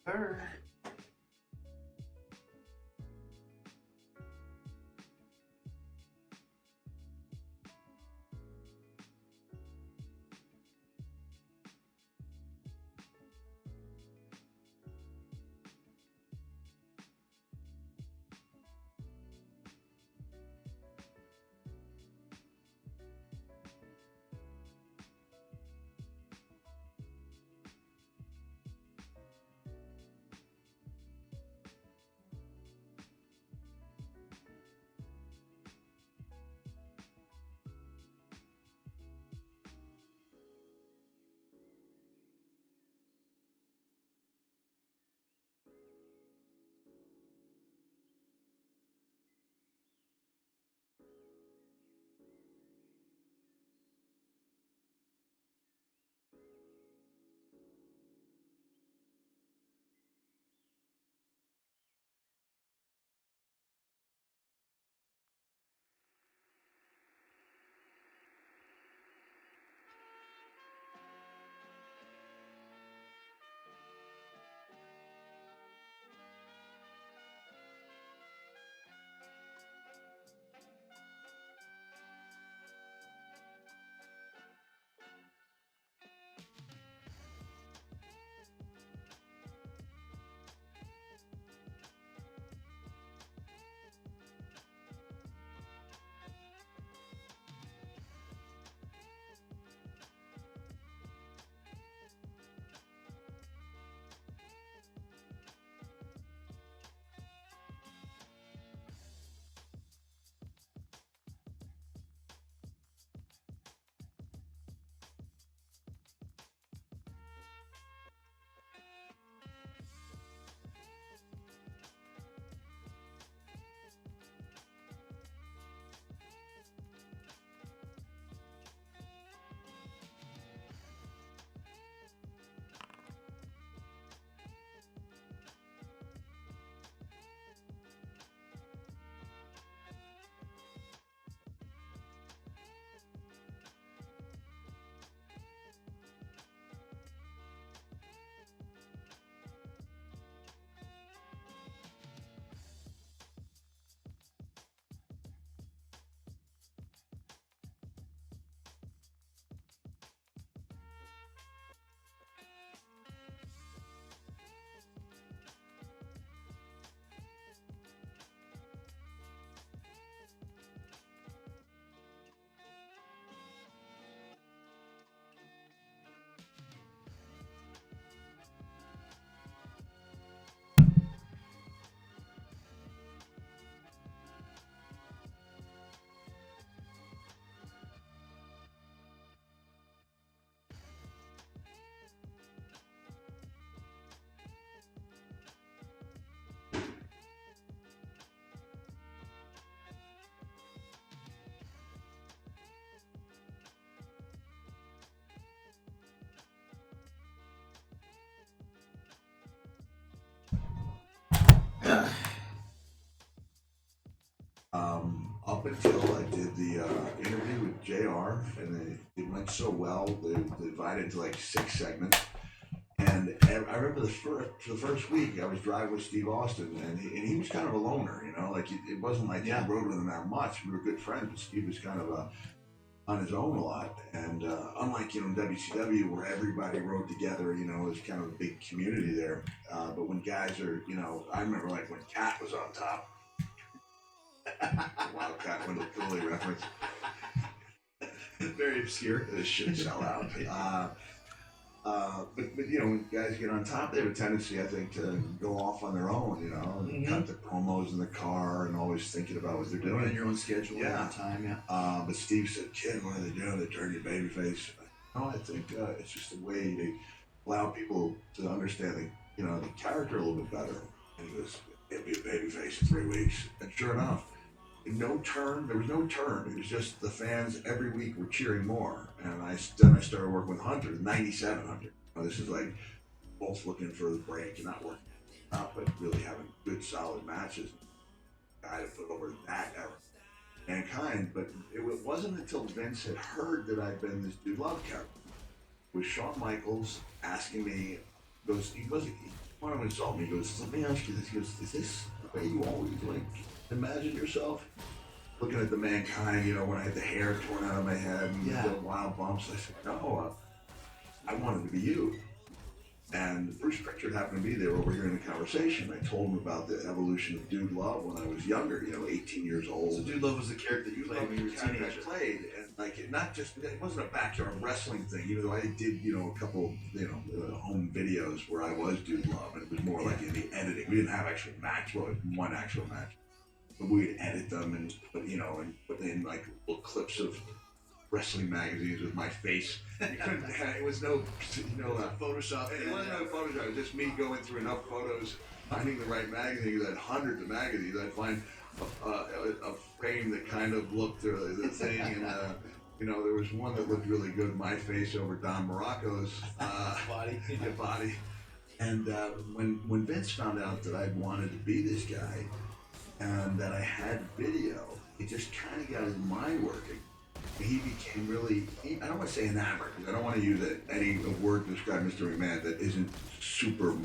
Sir. Up until I did the interview with JR, and then it went so well, they divided into like 6 segments. And I remember for the first week, I was driving with Steve Austin, and he was kind of a loner, like it wasn't like I rode with him that much. We were good friends, but Steve was kind of on his own a lot. And unlike WCW where everybody rode together, it was kind of a big community there. But when guys are, I remember like when Cat was on top. Wildcat Wendell Cooley reference. Very obscure. This shit sell out. But when guys get on top, they have a tendency, I think, to go off on their own. And cut the promos in the car and always thinking about what they're doing. Running your own schedule Yeah. all the time, yeah. But Steve said, "Kid, what are they doing? They turn your babyface." No, I think it's just a way to allow people to understand the character a little bit better. And he goes, "It'll be a babyface in 3 weeks," and sure enough. No turn. There was no turn. It was just the fans every week were cheering more. And then I started working with Hunter, 97 Hunter. This is like both looking for the break and not working out, but really having good, solid matches. I had to put over that era. Mankind, but it wasn't until Vince had heard that I'd been this dude love character. With Shawn Michaels asking me, he goes, one of them insult me. He goes, let me ask you this. He goes, is this the way you always like imagine yourself? Looking at the Mankind, you know, when I had the hair torn out of my head and the wild bumps, I said, no, I wanted to be you. And Bruce Pritchard happened to be there overhearing the conversation. I told him about the evolution of Dude Love when I was younger, you know, 18 years old. So Dude Love was the character that you played when you were a teenager. I played, and like it wasn't a backyard wrestling thing, even though I did, you know, a couple, you know, home videos where I was Dude Love, and it was more like in the editing. We didn't have actual match, well, one actual match, but we'd edit them and put, you know, and put in like little clips of wrestling magazines with my face. It was no, you know, Photoshop. It wasn't no Photoshop. It was just me going through enough photos, finding the right magazines. I had hundreds of magazines. I'd find a frame that kind of looked the thing, and you know, there was one that looked really good. My face over Don Morocco's body. And when Vince found out that I wanted to be this guy and that I had video, it just kind of got his mind working. He became really, I don't want to say enamored, because I don't want to use any word to describe Mr. McMahon that isn't super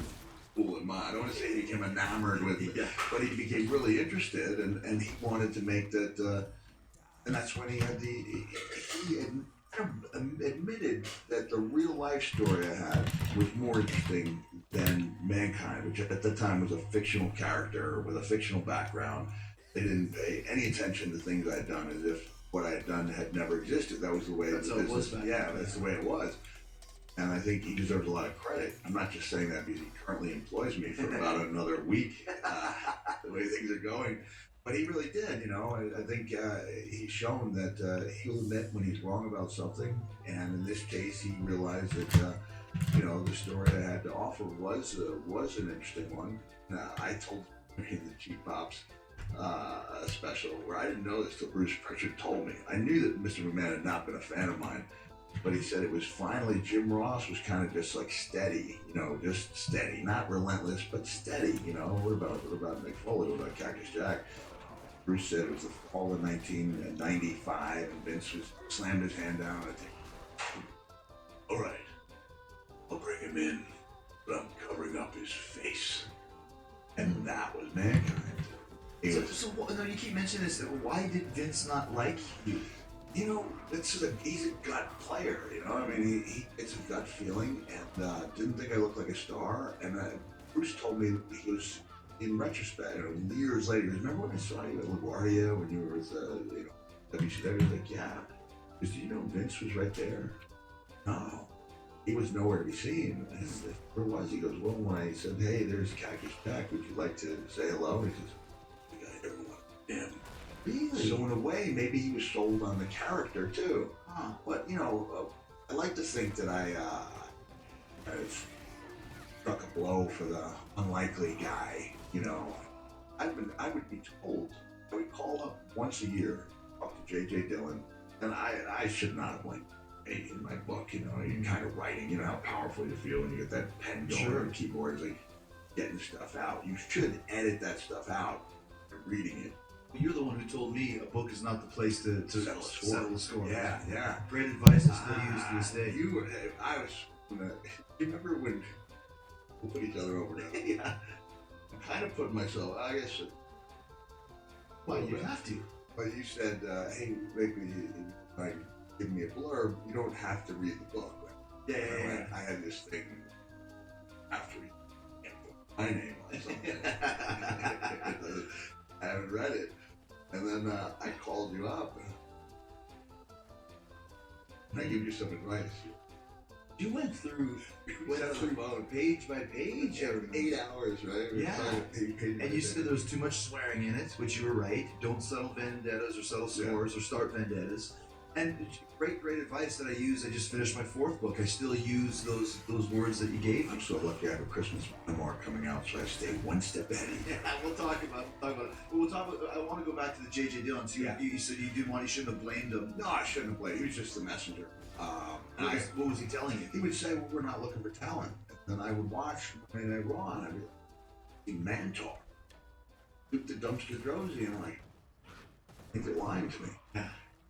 cool in mind. I don't want to say he became enamored with me, but he became really interested, and he wanted to make that, and that's when he had he admitted that the real life story I had was more interesting than Mankind, which at the time was a fictional character with a fictional background. They didn't pay any attention to things I had done as if what I had done had never existed. That was the way that's how it was. That's the way it was. And I think he deserves a lot of credit. I'm not just saying that because he currently employs me for about another week, the way things are going. But he really did, you know. I think he's shown that he'll admit when he's wrong about something. And in this case, he realized that, you know, the story I had to offer was an interesting one. I told him in the Cheap Pops special, where I didn't know this till Bruce Pritchard told me. I knew that Mr. McMahon had not been a fan of mine, but he said it was finally Jim Ross was kind of just like steady, you know, just steady, not relentless, but steady, you know. What about Mick Foley? What about Cactus Jack? Bruce said it was the fall of 1995, and Vince slammed his hand down. I think, all right, I'll bring him in, but I'm covering up his face, and that was Mankind. So no, you keep mentioning this. Why did Vince not like you? You know, he's a gut player. You know, I mean, it's a gut feeling, and didn't think I looked like a star. And Bruce told me he was, in retrospect, you know, years later, he goes, remember when I saw you at LaGuardia when you were with, you know, WCW? He was like, yeah. He goes, do you know Vince was right there? No. He was nowhere to be seen. I said, where was he? He goes, well, when I said, hey, there's Cactus Jack, would you like to say hello? He says, him. Really? So in a way, maybe he was sold on the character too. Huh. But you know, I like to think that I struck a blow for the unlikely guy. You know, I would be told, I would call up once a year, talk to J.J. Dillon, and I should not have went in my book. You know, you're kind of writing. You know how powerful you feel when you get that pen going on the keyboard. It's like getting stuff out. You should edit that stuff out. Reading it. You're the one who told me a book is not the place to settle the score. Yeah. Great advice I still use to this day. I was. You remember when we put each other over now? Yeah. I'm kind of putting myself. I guess. Well, you have to. But you said, "Hey, maybe like give me a blurb. You don't have to read the book." Right? Yeah. I had this thing after you put my name on something. I haven't read it. And then I called you up and I gave you some advice. You went through page by page. 8 hours, right? And you said there was too much swearing in it, which you were right. Don't settle vendettas or settle scores or start vendettas. And great advice that I use. I just finished my 4th book. I still use those words that you gave me. I'm so lucky I have a Christmas memoir coming out, so I stay one step ahead. Yeah, we'll talk about it. I want to go back to the J.J. Dillon. So you said you shouldn't have blamed him. No, I shouldn't have blamed him. He was just the messenger. What was he telling you? He would say, well, we're not looking for talent. And I would watch Monday Night Raw, and I'd be like, man talk. The dumpster Rosie, and I'm like, I think they're lying to me. Yeah.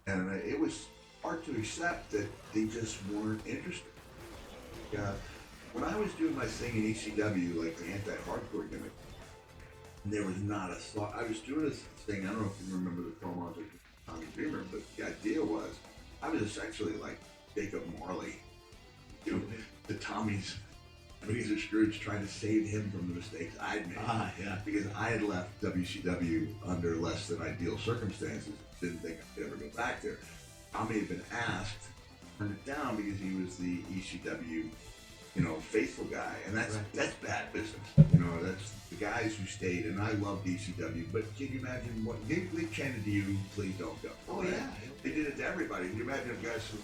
And it was hard to accept that they just weren't interested. when I was doing my thing in ECW, like the anti-hardcore gimmick, there was not a thought. I was doing this thing. I don't know if you remember the promos of Tommy Dreamer, but the idea was I was essentially like Jacob Marley, you know, to Tommy's Ebenezer Scrooge, trying to save him from the mistakes I'd made. Yeah. Because I had left WCW under less than ideal circumstances. Didn't think I could ever go back there. Tommy had been asked to turn it down because he was the ECW, you know, faithful guy, and that's bad business. You know, that's the guys who stayed, and I love ECW. But can you imagine what they chanted to you? Please don't go. Oh yeah. They did it to everybody. Can you imagine if guys who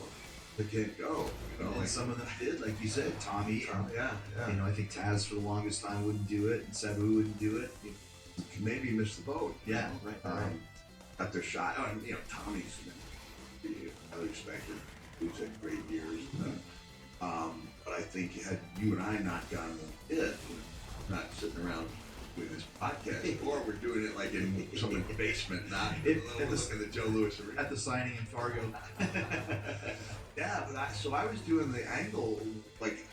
they can't go? You know, And like some of them did, like you said, Tommy. yeah. You know, I think Taz for the longest time wouldn't do it, and Sabu wouldn't do it. Maybe missed the boat. Yeah, right. Got their shot. Oh, and, you know, Tommy's highly respected. He's had great years. But I think had you and I not gone with it, not sitting around doing this podcast, or we're doing it like in someone's basement, not looking at Joe Louis Arena. At the signing in Fargo. Yeah, but I was doing the angle, like,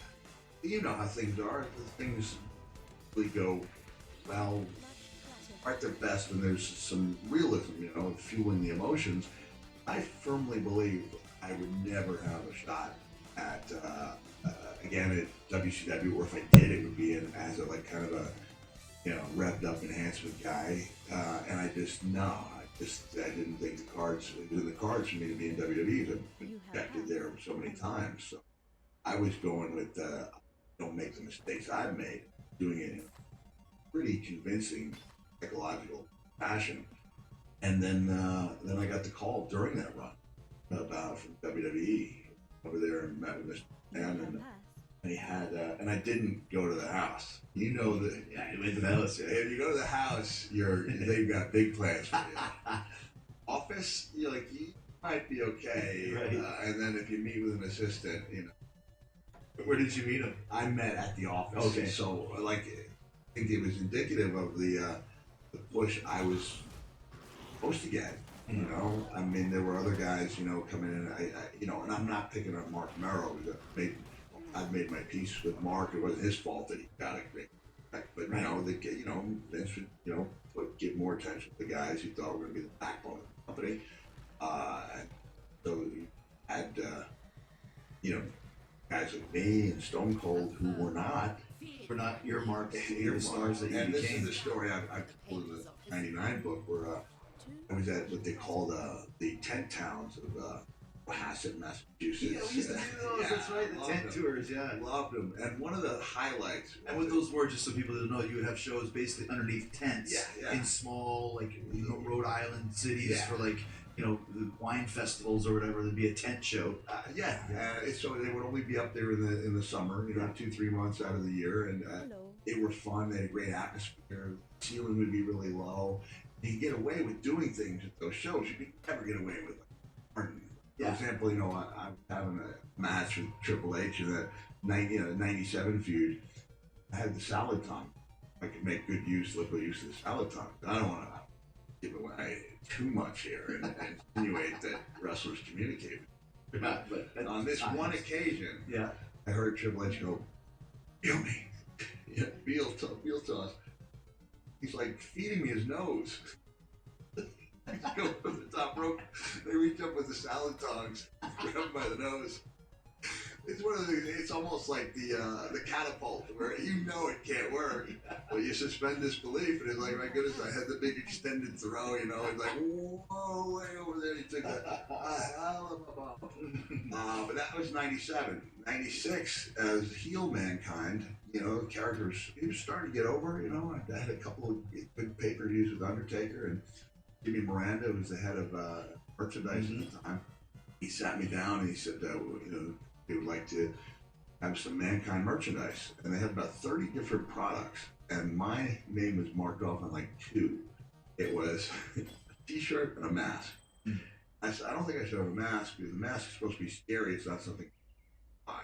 you know how things are. Things really go, well, at their best when there's some realism, you know, fueling the emotions. I firmly believe I would never have a shot at, again, at WCW, or if I did, it would be as a, like, kind of a, you know, revved up enhancement guy. And I didn't think the cards, it was in the cards for me to be in WWE. I've been rejected there so many times. So I was going with, don't make the mistakes I've made, doing it in a pretty convincing psychological fashion. And then I got the call during that run from WWE over there and met with Mr. Man, and he had, and I didn't go to the house. You know that. Yeah, you went to the house. Yeah. If you go to the house, they've got big plans for you. Office, you're like, you might be okay. Right. And then if you meet with an assistant, you know. Where did you meet him? I met at the office. Okay. So, like, I think it was indicative of the push I was supposed to get. You know, I mean, there were other guys, you know, coming in. You know, and I'm not picking on Mark Merrow. I've made my peace with Mark. It wasn't his fault that he got a great respect. But you know, Vince would, you know, give more attention to the guys he thought were going to be the backbone of the company. And so you had, you know, guys like me and Stone Cold who were not. We're not earmarked to the stars that you and became. This is the story I told in the '99 book where I was at what they call the tent towns of Cohasset, Massachusetts. Yeah, we used to do those. That's right, the tent tours. Yeah, I loved them. And one of the highlights. And what those were, just so people didn't know, you would have shows basically underneath tents Yeah. in small, like, you know, Rhode Island cities for, like, you know, the wine festivals or whatever. There'd be a tent show. So they would only be up there in the summer, you know, 2-3 months out of the year, and they were fun. They had a great atmosphere. The ceiling would be really low. And you get away with doing things at those shows you could never get away with. For example, you know, I was having a match with Triple H in that 97 feud. I had the salad tongue. I could make liberal use of the salad tongue. I don't want to give away too much here and insinuate that wrestlers communicate. But on this one occasion, I heard Triple H go, "Feel me." Feel toss. He's like feeding me his nose. I go from the top rope. They reach up with the salad tongs, grab him by the nose. It's one of the. It's almost like the catapult, where you know it can't work, but you suspend disbelief, and it's like, my goodness, I had the big extended throw, you know, it's like, whoa, way over there, he took a hell of a bump. But that was '97. '96, as heel Mankind, you know, characters, he was starting to get over, you know. I had a couple of good pay-per-views with Undertaker, and Jimmy Miranda, who was the head of merchandise at the time. He sat me down and he said, you know, they would like to have some Mankind merchandise. And they had about 30 different products. And my name was marked off on like 2. It was a t-shirt and a mask. I said, I don't think I should have a mask because the mask is supposed to be scary. It's not something to buy.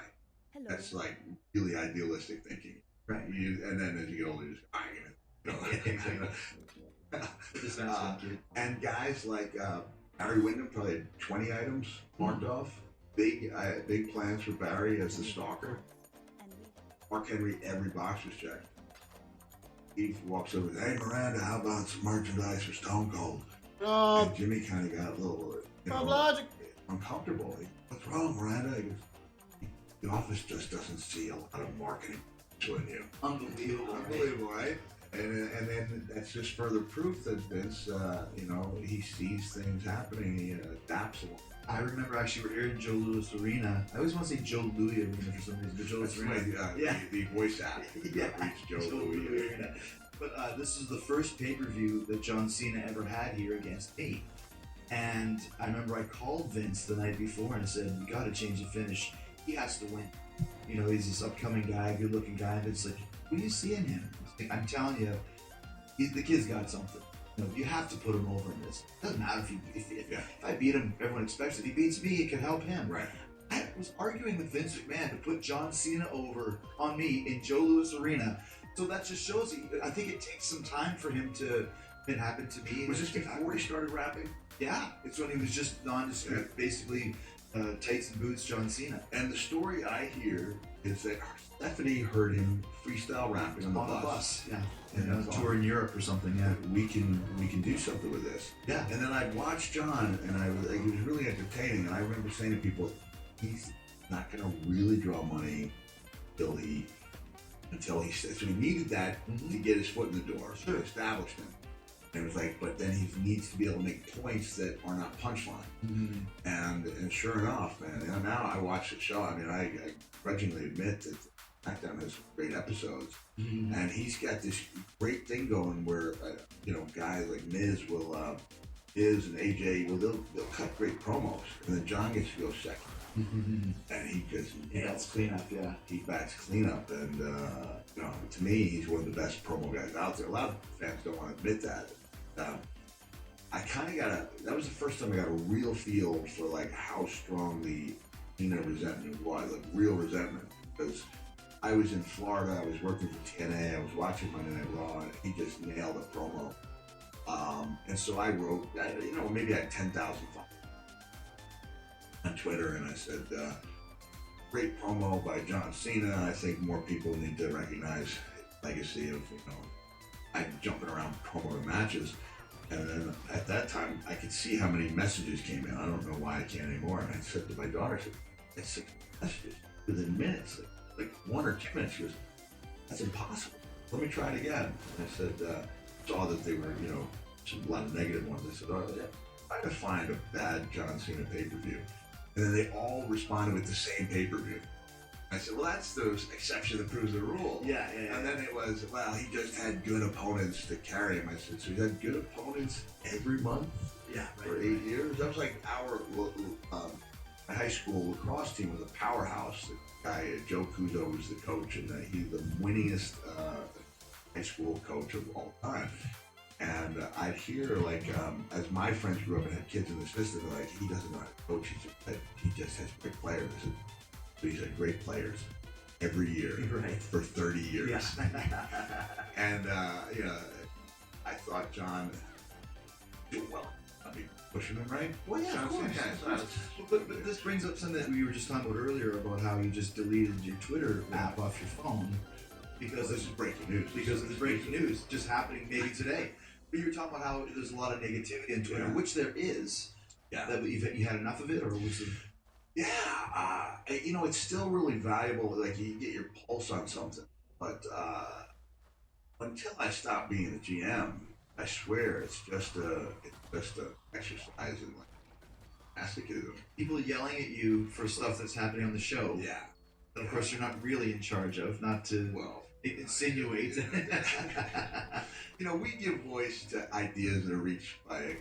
Hello. That's like really idealistic thinking. Right. And then as you get older, you just and guys like Barry Windham probably had 20 items marked off. Big plans for Barry as the stalker. Mark Henry, every box was checked. He walks over, hey Miranda, how about some merchandise for Stone Cold? And Jimmy kind of got a little, Logic. uncomfortable. What's wrong, Miranda? He goes, the office just doesn't see a lot of marketing in you. Unbelievable, right? And then that's just further proof that Vince, he sees things happening. He adapts a lot. I remember actually we're here in Joe Louis Arena. I always want to say Joe Louis Arena for some reason, but Joe Louis Arena. The voice act. Yeah, Joe Louis Arena. But this is the first pay-per-view that John Cena ever had here against me. And I remember I called Vince the night before and I said, "You got to change the finish. He has to win. He's this upcoming guy, good-looking guy." And it's like, what do you see in him? I'm telling you, the kid's got something. You have to put him over in this. It doesn't matter if I beat him, everyone expects it. If he beats me, it can help him. Right. I was arguing with Vince McMahon to put John Cena over on me in Joe Louis Arena. So that just shows you, I think it takes some time for him to, it happened to me. Was this before he started rapping? Yeah, it's when he was just nondescript, basically tights and boots John Cena. And the story I hear is that Stephanie heard him freestyle rapping on the bus. Yeah. And a tour in Europe or something, yeah. We can do something with this. Yeah. And then I'd watch John, and he was really entertaining. And I remember saying to people, he's not going to really draw money until he so he needed that to get his foot in the door, to establish him. And it was like, but then he needs to be able to make points that are not punchline. And sure enough, man, and now I watch the show. I mean, I grudgingly admit that SmackDown has great episodes, and he's got this great thing going where guys like Miz and AJ they'll cut great promos, and then John gets to go second, and he just nails cleanup. Yeah, he bats cleanup, and to me he's one of the best promo guys out there. A lot of fans don't want to admit that. I kind of that was the first time I got a real feel for like how strong the Cena resentment was, like real resentment, because I was in Florida, I was working for TNA, I was watching Monday Night Raw, and he just nailed a promo. And so I wrote, maybe I had 10,000 followers on Twitter, and I said, great promo by John Cena. I think more people need to recognize his legacy of, I'm jumping around promo matches. And then at that time, I could see how many messages came in. I don't know why I can't anymore. And I said to my daughter, that's 6 messages within minutes. Like 1 or 2 minutes. She goes, that's impossible. Let me try it again. And I said, saw that they were, a lot of negative ones. I said, try to find a bad John Cena pay-per-view. And then they all responded with the same pay-per-view. I said, well, that's the exception that proves the rule. Yeah. And then it was, well, he just had good opponents to carry him. I said, so he had good opponents every month? Yeah, for 8 years? That was like my high school lacrosse team was a powerhouse. The guy, Joe Kuzo, was the coach, and he's the winningest high school coach of all time. And I'd hear, as my friends grew up and had kids in the system, they're like, he doesn't know how to coach, he just has great players. I said, so he's had great players every year for 30 years. Yeah. And, I thought John did well. I mean, pushing him, right? Well, yeah, of course. But this brings up something that we were just talking about earlier about how you just deleted your Twitter app off your phone because this is breaking news. Because of the breaking news just happening maybe today. But you were talking about how there's a lot of negativity on Twitter, which there is. Yeah. That you had enough of it, or was it? Yeah, it's still really valuable. Like you get your pulse on something, but until I stop being the GM, I swear it's just a exercise in masochism. People yelling at you for stuff that's happening on the show. Yeah, that of course you're not really in charge of. Not to insinuate. We give voice to ideas that are reached by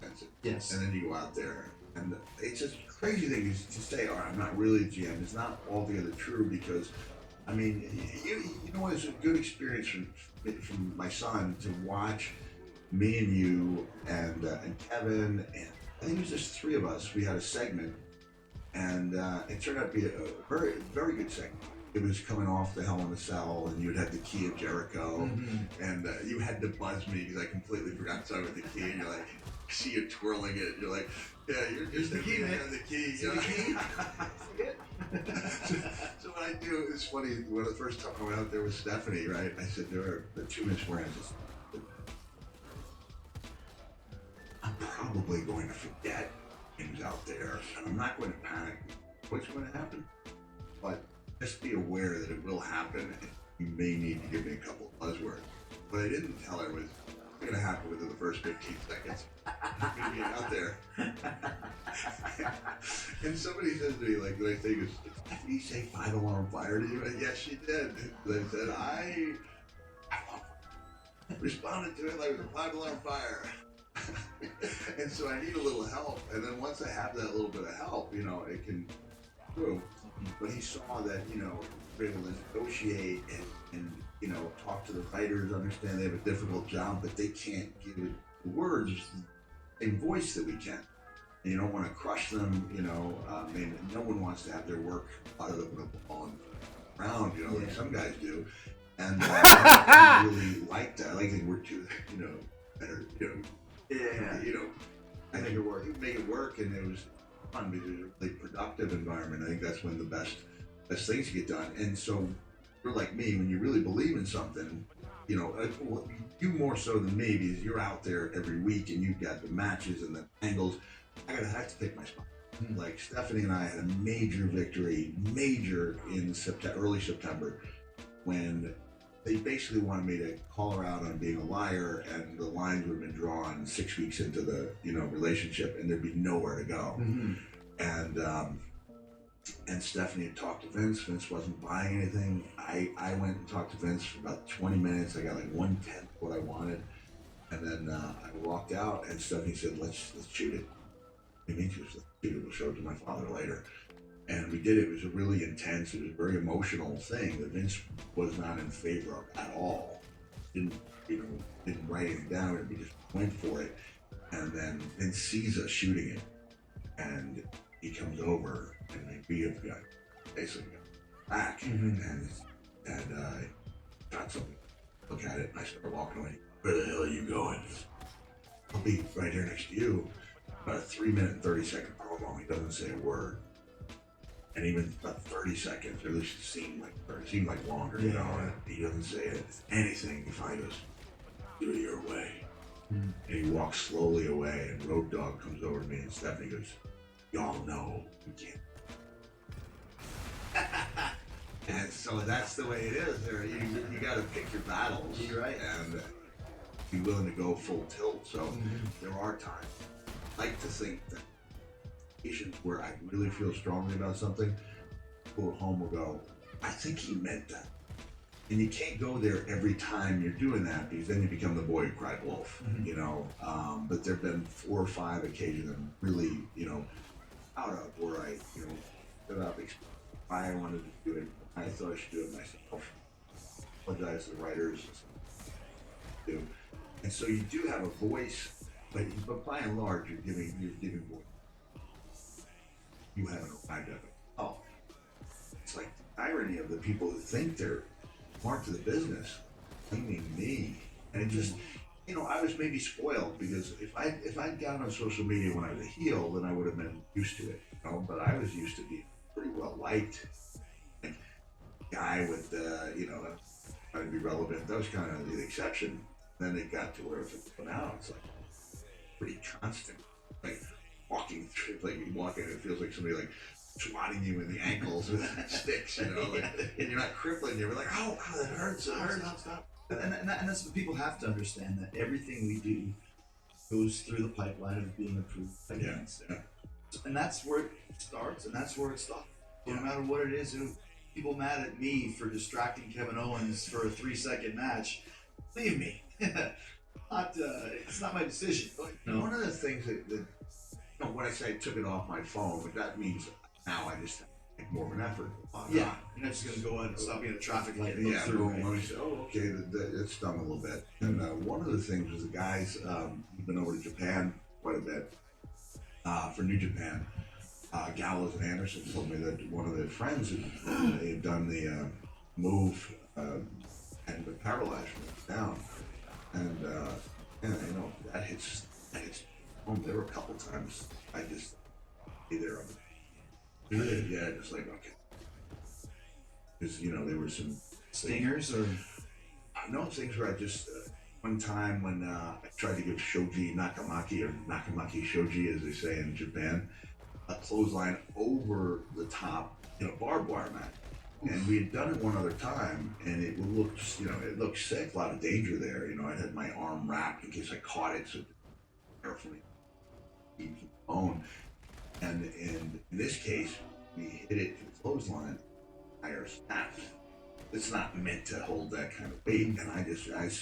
consensus. Yes, and then you go out there. And it's just a crazy thing to say, all right, I'm not really a GM. It's not altogether true because, I mean, it's a good experience from my son to watch me and you and Kevin, and I think it was just 3 of us. We had a segment, and it turned out to be a very, very good segment. It was coming off the Hell in a Cell, and you'd had the key of Jericho, and you had to buzz me because I completely forgot to talk about the key, and you're like, see you twirling it, you're like, yeah, you're just the key, man. The key. The key? So what I do is funny. When the first time I went out there with Stephanie, right? I said there are the 2 minutes where I'm probably going to forget things out there, and I'm not going to panic. What's going to happen? But just be aware that it will happen, and you may need to give me a couple of buzzwords. What I didn't tell her was it's going to happen within the first 15 seconds. I'm going to be out there. And somebody says to me, like, when I say, did Stephanie say 5-alarm fire to you? And yes, she did. And I said, I responded to it like it was a 5-alarm fire. And so I need a little help. And then once I have that little bit of help, you know, it can through. But he saw that, you know, we're able to negotiate and you know, talk to the fighters, understand they have a difficult job, but they can't give it the words, the same voice that we can. And you don't want to crush them, you know. I mean, no one wants to have their work out of the on around, you know, like some guys do. And I really like that. I like that we're too, you know, better, you know, you know, I think make it work, and it was fun because it was a really productive environment. I think that's when the best things get done. And so you're like me, when you really believe in something, you know, you more so than me because you're out there every week and you've got the matches and the angles. I have to pick my spot. Like Stephanie and I had a major victory, in early September, when they basically wanted me to call her out on being a liar, and the lines would have been drawn 6 weeks into the, you know, relationship, and there'd be nowhere to go. And Stephanie had talked to Vince. Vince wasn't buying anything. I went and talked to Vince for about 20 minutes. I got like 1/10 what I wanted. And then I walked out, and Stephanie said, let's shoot it. I mean, she was, let's shoot it. We'll show it to my father later. And we did it. It was a really intense, it was a very emotional thing that Vince was not in favor of at all. Didn't write it down. We just went for it. And then Vince sees us shooting it. And he comes over, and we have got basically back, and got something. Look at it, and I start walking away. Where the hell are you going? I'll be right here next to you. About a 3-minute and 30-second promo. He doesn't say a word, and even about 30 seconds, or at least it seemed like longer. You know, and he doesn't say anything. He finally goes, "Do it your way," and he walks slowly away. And Road Dogg comes over to me, and Stephanie goes, "Y'all know you can't." And so that's the way it is. There, you got to pick your battles, right? And be willing to go full tilt. So there are times. I like to think that patients where I really feel strongly about something, people at home will go, "I think he meant that." And you can't go there every time you're doing that, because then you become the boy who cried wolf, you know. But there've been 4 or 5 occasions I'm really, you know, out of where I, you know, stood up, why I wanted to do it. I thought I should do it myself. Apologize to the writers. And so you do have a voice, but by and large, you're giving voice. You haven't arrived at it. Oh, it's like the irony of the people who think they're smart to the business, blaming me, and it just, you know, I was maybe spoiled, because if I'd gotten on social media when I was a heel, then I would have been used to it, you know. But I was used to being pretty well liked, like guy with you know, trying to be relevant. That was kind of the exception. Then it got to where now it's like pretty constant, like walking through, like you walk in, it feels like somebody like swatting you in the ankles with sticks, you know, like, and you're not crippling. You're like, oh, that hurts. Stop. And that's what people have to understand, that everything we do goes through the pipeline of being approved by Vince. Yeah. And that's where it starts, and that's where it stops. So no matter what it is, people mad at me for distracting Kevin Owens for a 3-second match. Believe me, it's not my decision. No. One of the things that you know, when I say I took it off my phone, that means now I just make more of an effort. You're not just going to go out and stop being a traffic light and look through. When we say, oh, okay, it's done a little bit. And one of the things was the guys who've been over to Japan quite a bit for New Japan. Gallows and Anderson told me that one of their friends had done the move and been paralyzed from down. And you know, that hits home. There were a couple times I just be there on the just like, okay, because there were some Stingers or no things where I just one time when I tried to give shoji nakamaki or nakamaki shoji as they say in Japan a clothesline over the top in a barbed wire match. And we had done it one other time, and it looked sick, a lot of danger there. I had my arm wrapped in case I caught it, so carefully keep the bone. And in this case, we hit it to the clothesline, tire snapped. It's not meant to hold that kind of weight. And I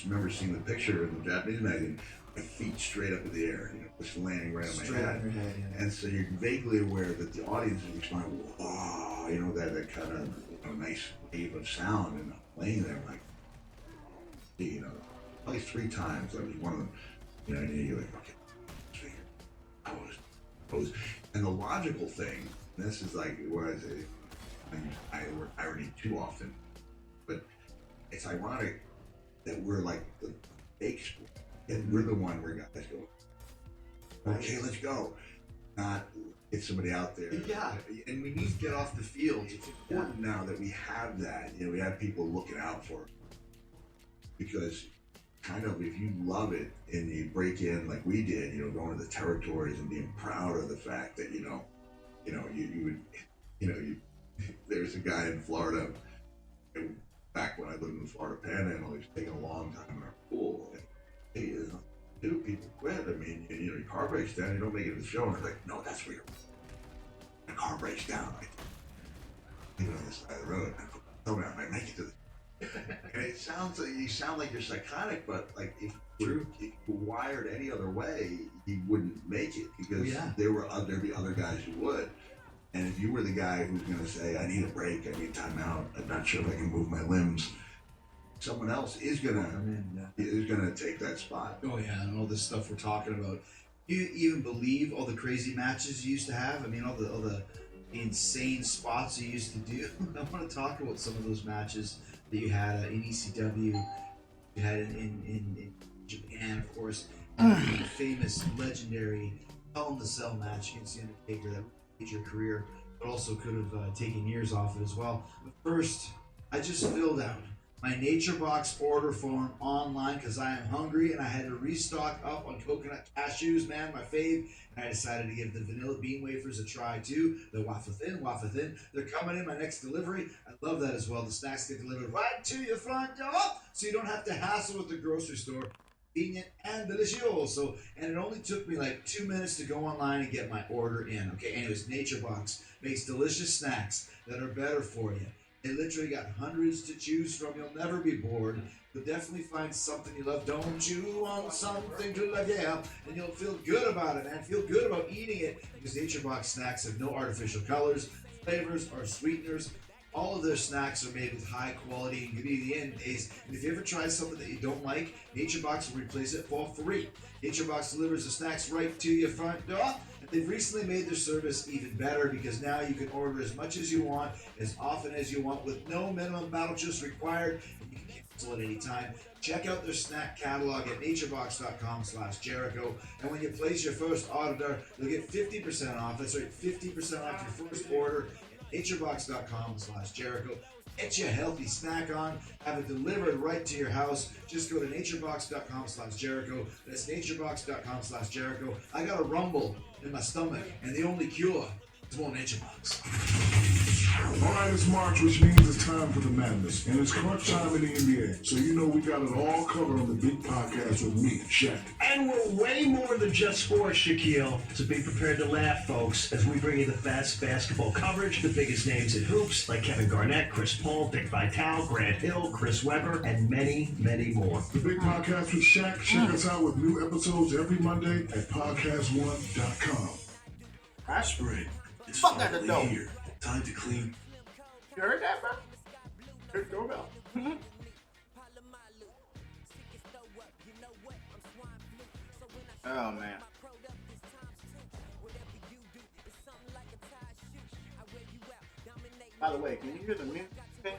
remember seeing the picture in the Japanese magazine, my feet straight up in the air, just landing right on my head. Yeah. And so you're vaguely aware that the audience is responding, wow, that kind of nice wave of sound, and I'm laying there like, probably 3 times. I was one of them, and you're like, okay, pose. And the logical thing, and this is like where I work irony too often, but it's ironic that we're like the fake sport, and we're the one where guys go, okay, let's go, not get somebody out there. Yeah, and we need to get off the field. It's important now that we have that. We have people looking out for it. Because kind of if you love it and you break in like we did, going to the territories and being proud of the fact that you would, there's a guy in Florida, back when I lived in the Florida Panhandle, he was taking a long time in our pool. And, hey, people quit. I mean, your car breaks down, you don't make it to the show, and they're like, no, that's weird. My car breaks down. On the side of the road. Tell me I might make it to the. And it sounds like you sound like you're psychotic, but like if you were wired any other way, you wouldn't make it because there'd be other guys who would. And if you were the guy who's going to say, I need a break, I need time out, I'm not sure if I can move my limbs, someone else is gonna take that spot. Oh yeah, and all this stuff we're talking about. You even believe all the crazy matches you used to have? I mean, all the insane spots you used to do. I want to talk about some of those matches that you had in ECW, you had in Japan, of course, the famous, legendary Hell in the Cell match against The Undertaker that made your career, but also could have taken years off it as well. But first, I just filled out my NatureBox order form online because I am hungry and I had to restock up on coconut cashews, man, my fave. And I decided to give the vanilla bean wafers a try too. They're waffle thin. They're coming in my next delivery. I love that as well. The snacks get delivered right to your front door, so you don't have to hassle with the grocery store. Convenient and delicioso. And it only took me like 2 minutes to go online and get my order in. Okay, anyways, NatureBox makes delicious snacks that are better for you. They literally got hundreds to choose from. You'll never be bored. You'll definitely find something you love. Don't you want something to love? Yeah. And you'll feel good about it, man. Feel good about eating it because NatureBox snacks have no artificial colors, flavors, or sweeteners. All of their snacks are made with high quality ingredients. And if you ever try something that you don't like, NatureBox will replace it for free. NatureBox delivers the snacks right to your front door. They've recently made their service even better because now you can order as much as you want, as often as you want, with no minimum vouchers required, and you can cancel at any time. Check out their snack catalog at naturebox.com/Jericho, and when you place your first order, you'll get 50% off. That's right, 50% off your first order at naturebox.com/Jericho. Get you a healthy snack on, have it delivered right to your house. Just go to naturebox.com/Jericho. That's naturebox.com/Jericho. I got a rumble in my stomach, and the only cure is more NatureBox. Alright, it's March, which means it's time for the madness. And it's crunch time in the NBA. So you know we got it all covered on the big podcast with me, Shaq. And we're way more than just sports, Shaquille. So be prepared to laugh, folks, as we bring you the best basketball coverage, the biggest names in hoops, like Kevin Garnett, Chris Paul, Dick Vitale, Grant Hill, Chris Webber, and many, many more. The big podcast with Shaq. Check us out with new episodes every Monday at podcast1.com. Aspirin. It's Fuck that, finally no. here. Time to clean. You heard that, bro? Here's the doorbell. Oh, man. By the way, can you hear the music thing?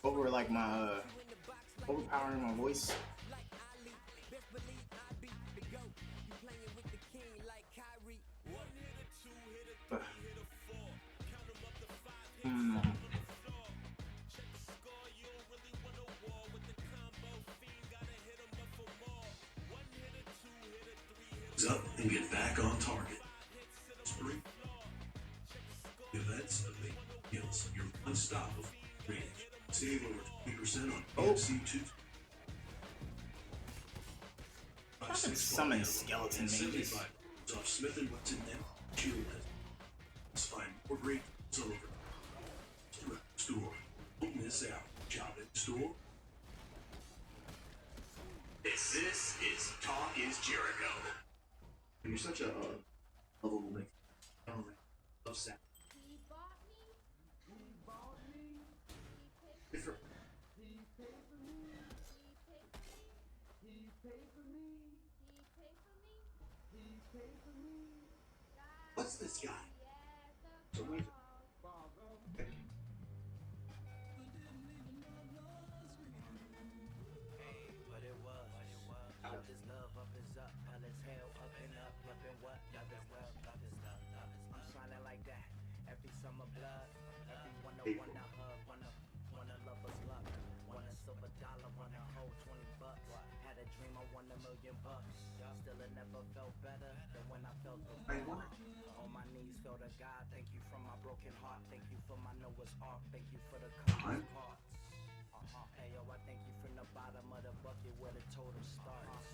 Over like my, overpowering my voice? Up and get back on target. Spring events of the Hills, your unstoppable range. Save over 20% on PMC2. I could summon skeleton mages. Off Smith and Wesson and Shield. Let's find more great deals all over throughout the store. Don't miss out. Shop at the store. This is Talk is Jericho. You're such a lovable Nick. I don't know. Love Sam. He bought me. He bought me. He Different. paid for me. He paid for me. He paid for me. He paid for me. What's this guy? Yeah, So weird. But it was. Love is love, up is up, hell is hell, up and up, and what? Love is love, love is love, love is love. I'm shining like that, every summer blood, everyone wanna hug, wanna love us luck, want a silver dollar, wanna hold 20 bucks, had a dream I won $1 million bucks, still it never felt better than when I felt the fall. On my knees, felt a God, thank you for my broken heart, thank you for my Noah's Ark, thank you for the common parts. Hey yo, I thank you from the bottom of the bucket where the totem starts.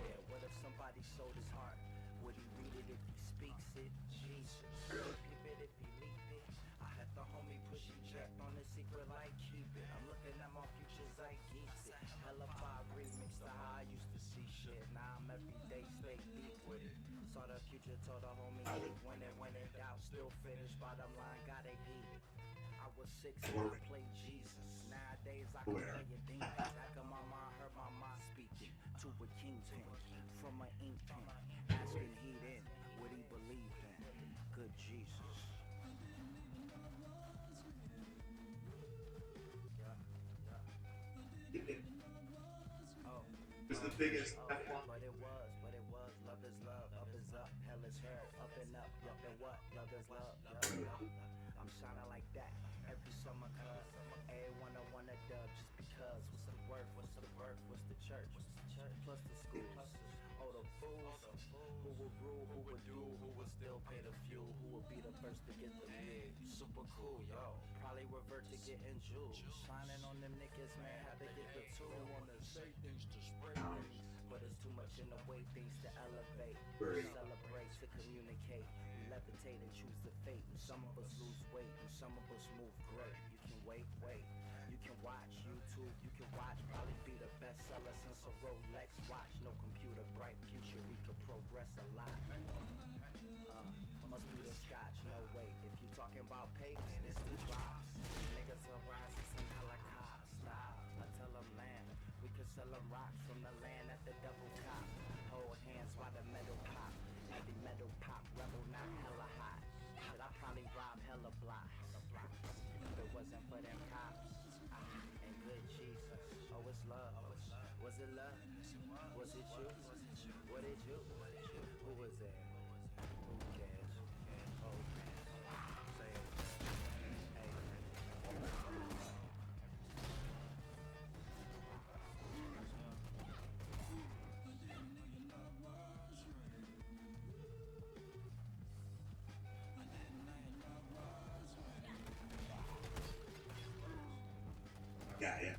Yeah, what if somebody sold his heart? Would he read it if he speaks it? Jesus. Keep it if he leave it. I had the homie push eject on the secret like keep it. I'm looking at my futures like geeks it. Hella 5 remix to how I used to see shit. Now I'm everyday stay deep with it. Saw the future, told the homie when it doubt, still finished. Bottom line, gotta eat it. I was 6 when I played Jesus. Nowadays I can play a demon. Back of my mind, heard my mind speaking to a kingpin from an ink pen, asking he in what he believed in. Good Jesus. It was the biggest. But it was. Love is love, up is up, hell is hell, up and up, yup and what? Love is love, yup. I'm shining like that every summer, cuz everyone I wanna dub just because. What's the worth? What's the birth? What's the church? Plus the schools. Oh, the fools. Who will rule? Who would do? Who would still pay the fuel? Who will be the first to get the meal? Super cool, yo. Probably revert to getting jewels. Shining on them niggas, man. Had to get the tool. Wanna say things to spray things. But it's too much in the way, things to elevate, celebrate, to communicate. We levitate and choose the fate. And some of us lose weight, and some of us move great. You can wait. You can watch YouTube, you can watch. Probably be the best seller since a Rolex watch. No computer, bright future, we could progress a lot. Must be the scotch, no wait. If you talking about papers, it's the drops. Niggas are rising some helicopters. Stop, I tell them land. We could sell them rocks from the land at the double top. Hold hands while the metal pop. Heavy metal pop, rebel not hella hot. Should I probably rob hella blocks? If it wasn't for them cops. And good Jesus. Oh, it's love. Was it love? Was it you? What did you? Who was there? Who cares? Oh, say it. Hey. Yeah.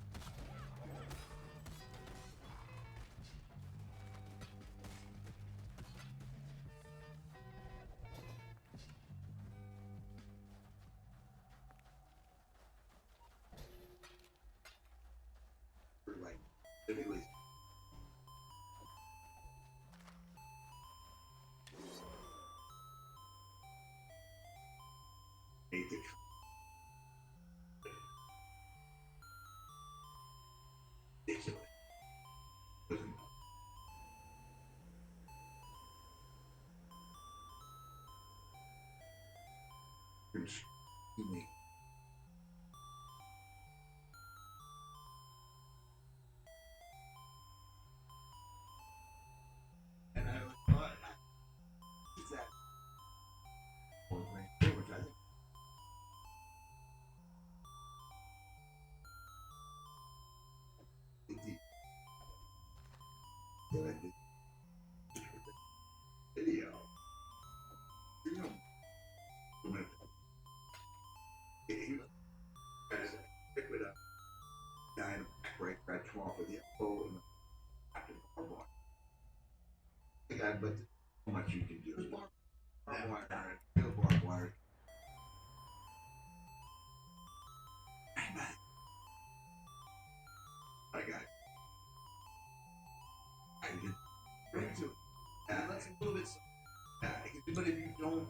Right. Typically. Hate the. Ridiculous. Excuse me. And I was like, what? What's that? Which I think but if you don't,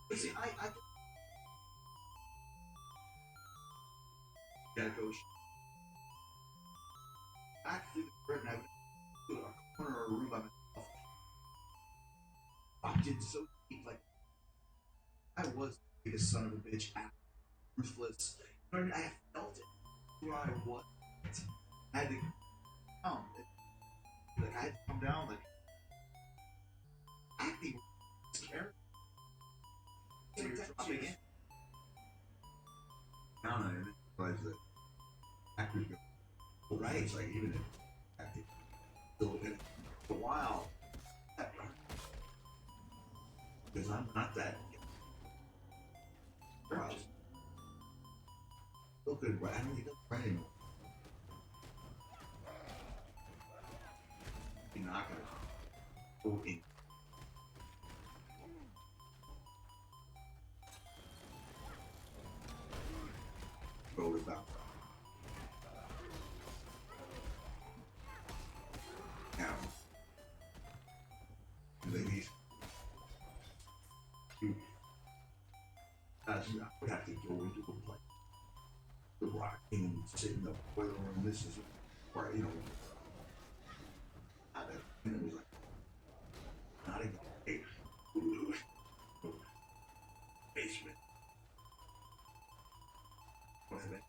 but see, I gotta go back through the curtain. I would do a corner or a room by myself. I did so deep, like I was the biggest son of a bitch, ruthless. You know what I mean? I felt it. Who I was. I had to come. Like I had to come down. Like acting was character. So you're dropping in. Down on it, and realize that actors go Right. It's like even in acting, still in it for a while. Because I'm not that. Wow. Just still good. I don't even write anymore. You're not gonna go in. Go without. Now, ladies, I would have to go into a place, the rocking and sit in the boiler room. This is where and it was like not even a basement. What is it?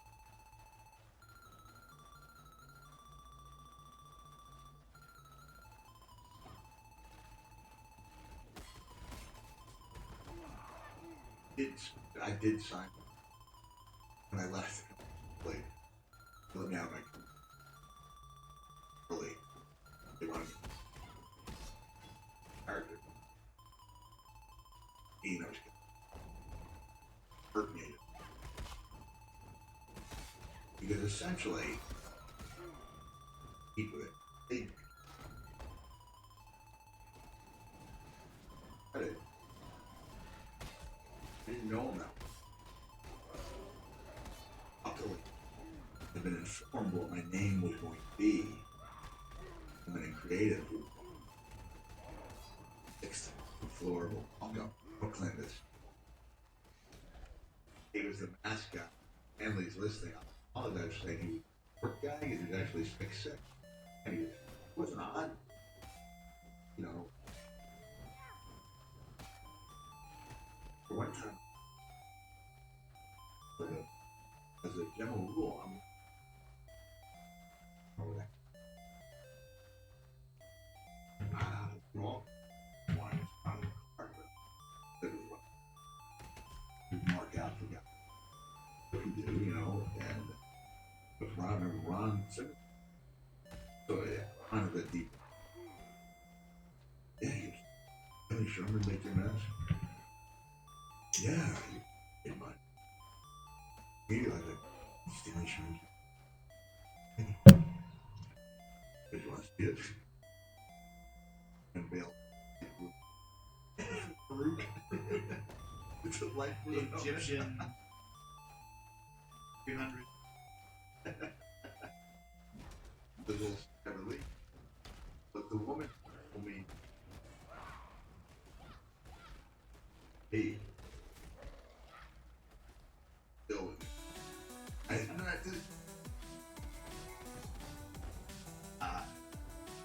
I did sign when I left. Like, let me out of my really. They wanted me character. You know, hurt me. Because essentially, people they credit. I didn't know him that well. Luckily, I've been informed what my name was going to be. I'm in creative. Sixth floor. I'll go. Brooklyn is. He was the mascot. Family's listening. I apologize for saying he was a work guy. He was actually sick. And he wasn't on. For one time, as a general rule, I'm wrong. One out of the card, but we mark out the guy. What we do, and with Ron Simmons. So yeah, Ron is a deep. Yeah, Billy Sherman make your mess. Yeah, in mind. Maybe like a Stanley Sherman. Did you want to see it? And Bill. Farouk. It's a light blue Egyptian 300. The little never leave. But the woman told me, hey, Bill, I'm not this.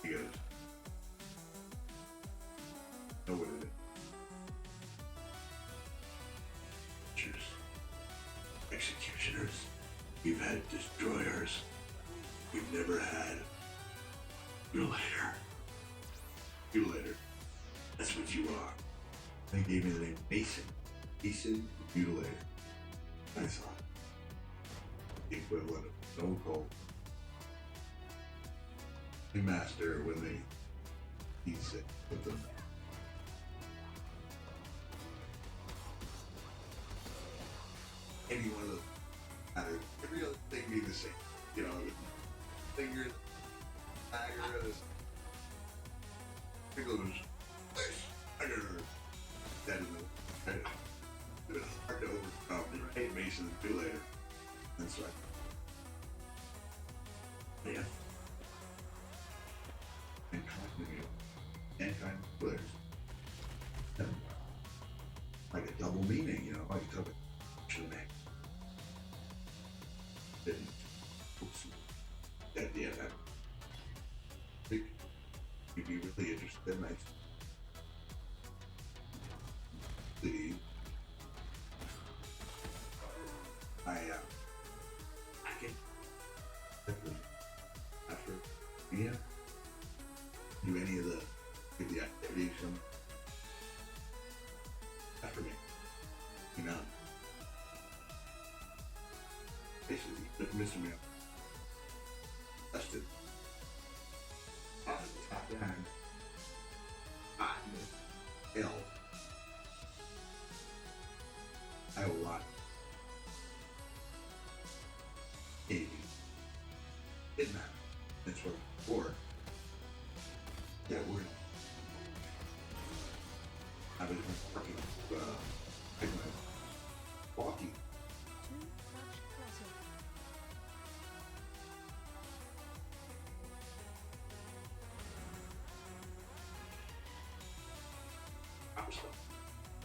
He goes, know what it is. Executioners. We've had destroyers. We've never had mutilator. Mutilator. That's what you are. They gave me the name Mason. Mason Mutilator. I thought the equivalent of Stone Cold. The master when he's sick with them. Any one of those matter. Every other thing be the same. The finger, the dagger, the fingers. That is it's hard to overcome. Right? Mason and do later. That's right. Yeah. And kind players. didn't. Yeah, I think you'd be really interested in I can after yeah, do any of the activities after me. You know, basically, just missing me up. That's it. Top down. Hell. I have a lot. Maybe. Didn't matter. That's what before. Yeah, we're. I was working. Walking.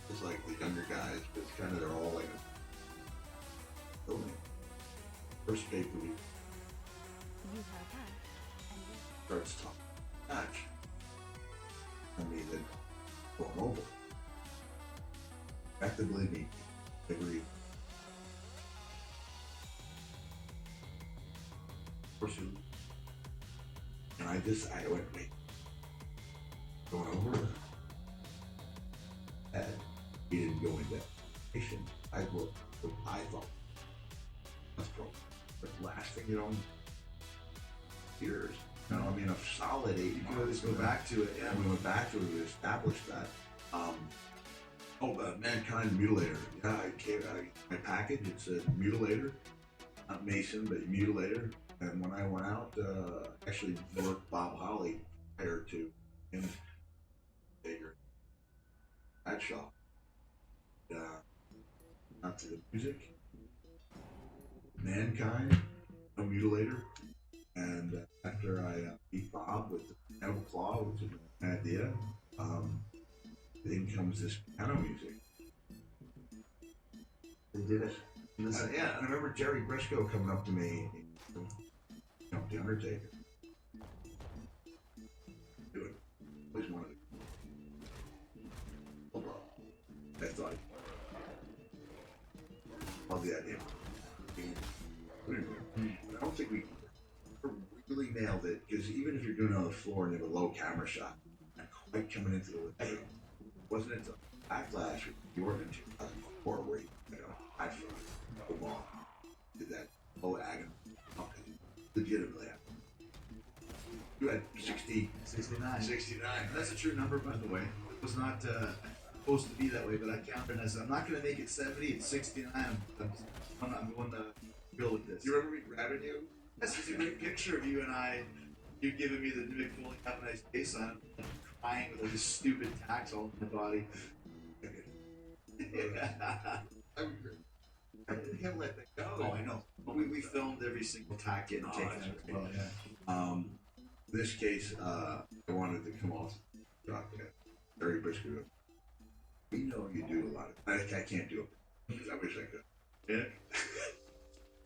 It's like the younger guys, but it's kind of they're all like filming. First pay per view starts talking match. I mean, then going over. Effectively, me every person, and I went wait, going over. And he didn't go into nation. I thought that's probably the last thing, years. You know, I mean, a solid 8 You can always go back to it. Yeah. And we went back to it, we established that. Mankind Mutilator. Yeah, my package, it said Mutilator. Not Mason, but Mutilator. And when I went out, actually worked Bob Holly prior to him. Bigger. That shop. Not to the music. Mankind, no Mutilator. And after I beat Bob with the Metal Claw, which is an idea, then comes this piano music. They did it. Yeah, and I remember Jerry Briscoe coming up to me, The Undertaker. Do it. Always wanted it. I thought, love the idea. I don't think we really nailed it, because even if you're doing it on the floor and you have a low camera shot, not quite coming into the living room. Wasn't it the Backlash with Jordan in 2004 where I did that low agony? Legitimately happened. You had 69. 69. That's a true number, by the way. It was not supposed to be that way, but I counted as I'm not going to make it 70. It's 69. I'm going to go with this. You remember me grabbing you? This is a great picture of you and I. You giving me the Mick Foley have a nice face on, crying with like this stupid tax all in my body. I can't let that go. Oh, I know. But we filmed every single tack in and take that as well. Yeah. In this case, I wanted to come off very briskly. We know you do a lot of. I can't do it. I wish I could. Yeah.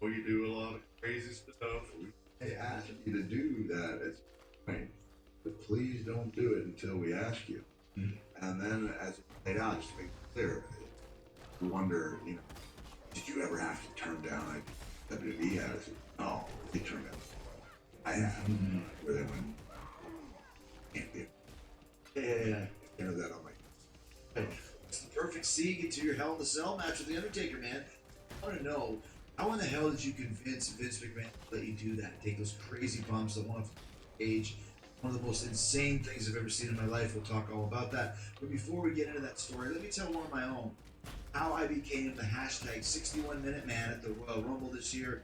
Well, you do a lot of crazy stuff. They ask you to do that. It's fine, but please don't do it until we ask you. Mm-hmm. And then, as it played out, just to make it clear, you wonder, did you ever have to turn down a WWE ad? I said, no, they turned down. I have. Mm-hmm. Where they went, can't be. Yeah. Enter that on my. It's the perfect segue into your Hell in a Cell match with The Undertaker, man. I want to know, how in the hell did you convince Vince McMahon to let you do that? Take those crazy bumps that one of age, one of the most insane things I've ever seen in my life. We'll talk all about that. But before we get into that story, let me tell one of my own. How I became the hashtag 61 Minute Man at the Royal Rumble this year.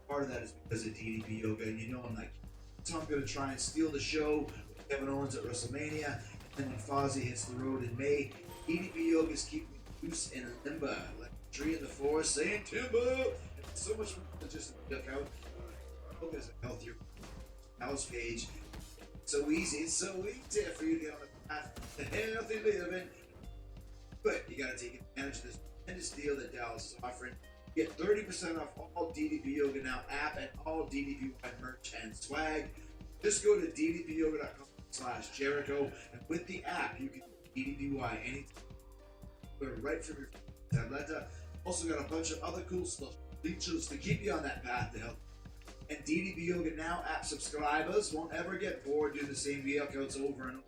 Part of that is because of DDP Yoga, and I'm like, so I'm going to try and steal the show with Kevin Owens at WrestleMania, and when Fozzy hits the road in May, DDP Yoga is keeping me loose and limber, like a tree in the forest saying timber. It's so much more than just a duck out. Yoga is a healthier house page. It's so easy for you to get on the path to healthy living. But you got to take advantage of this tremendous deal that Dallas is offering. Get 30% off all DDP Yoga Now app and all DDPY merch and swag. Just go to ddpyoga.com/Jericho, and with the app, you can DDPY anytime right from your tableta. Also got a bunch of other cool stuff, features to keep you on that path to health. And DDP Yoga Now app subscribers won't ever get bored doing the same workouts over and over.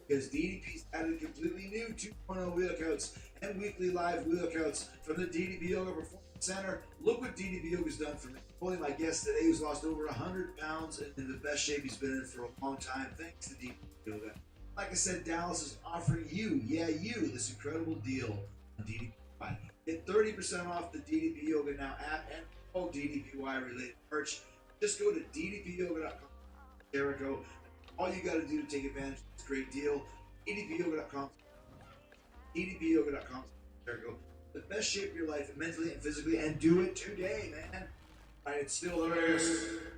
Because DDP's added completely new 2.0 workouts and weekly live workouts from the DDP Yoga Performance Center. Look what DDP Yoga's done for me. Only my guest today who's lost over 100 pounds and in the best shape he's been in for a long time, thanks to DDP Yoga. Like I said, Dallas is offering you, this incredible deal on DDPY. Get 30% off the DDP Yoga Now app and all DDPY related merch. Just go to ddpyoga.com/Jericho. All you got to do to take advantage of this great deal, ddpyoga.com/Jericho. The best shape of your life mentally and physically, and do it today, man. All right, it's still the greatest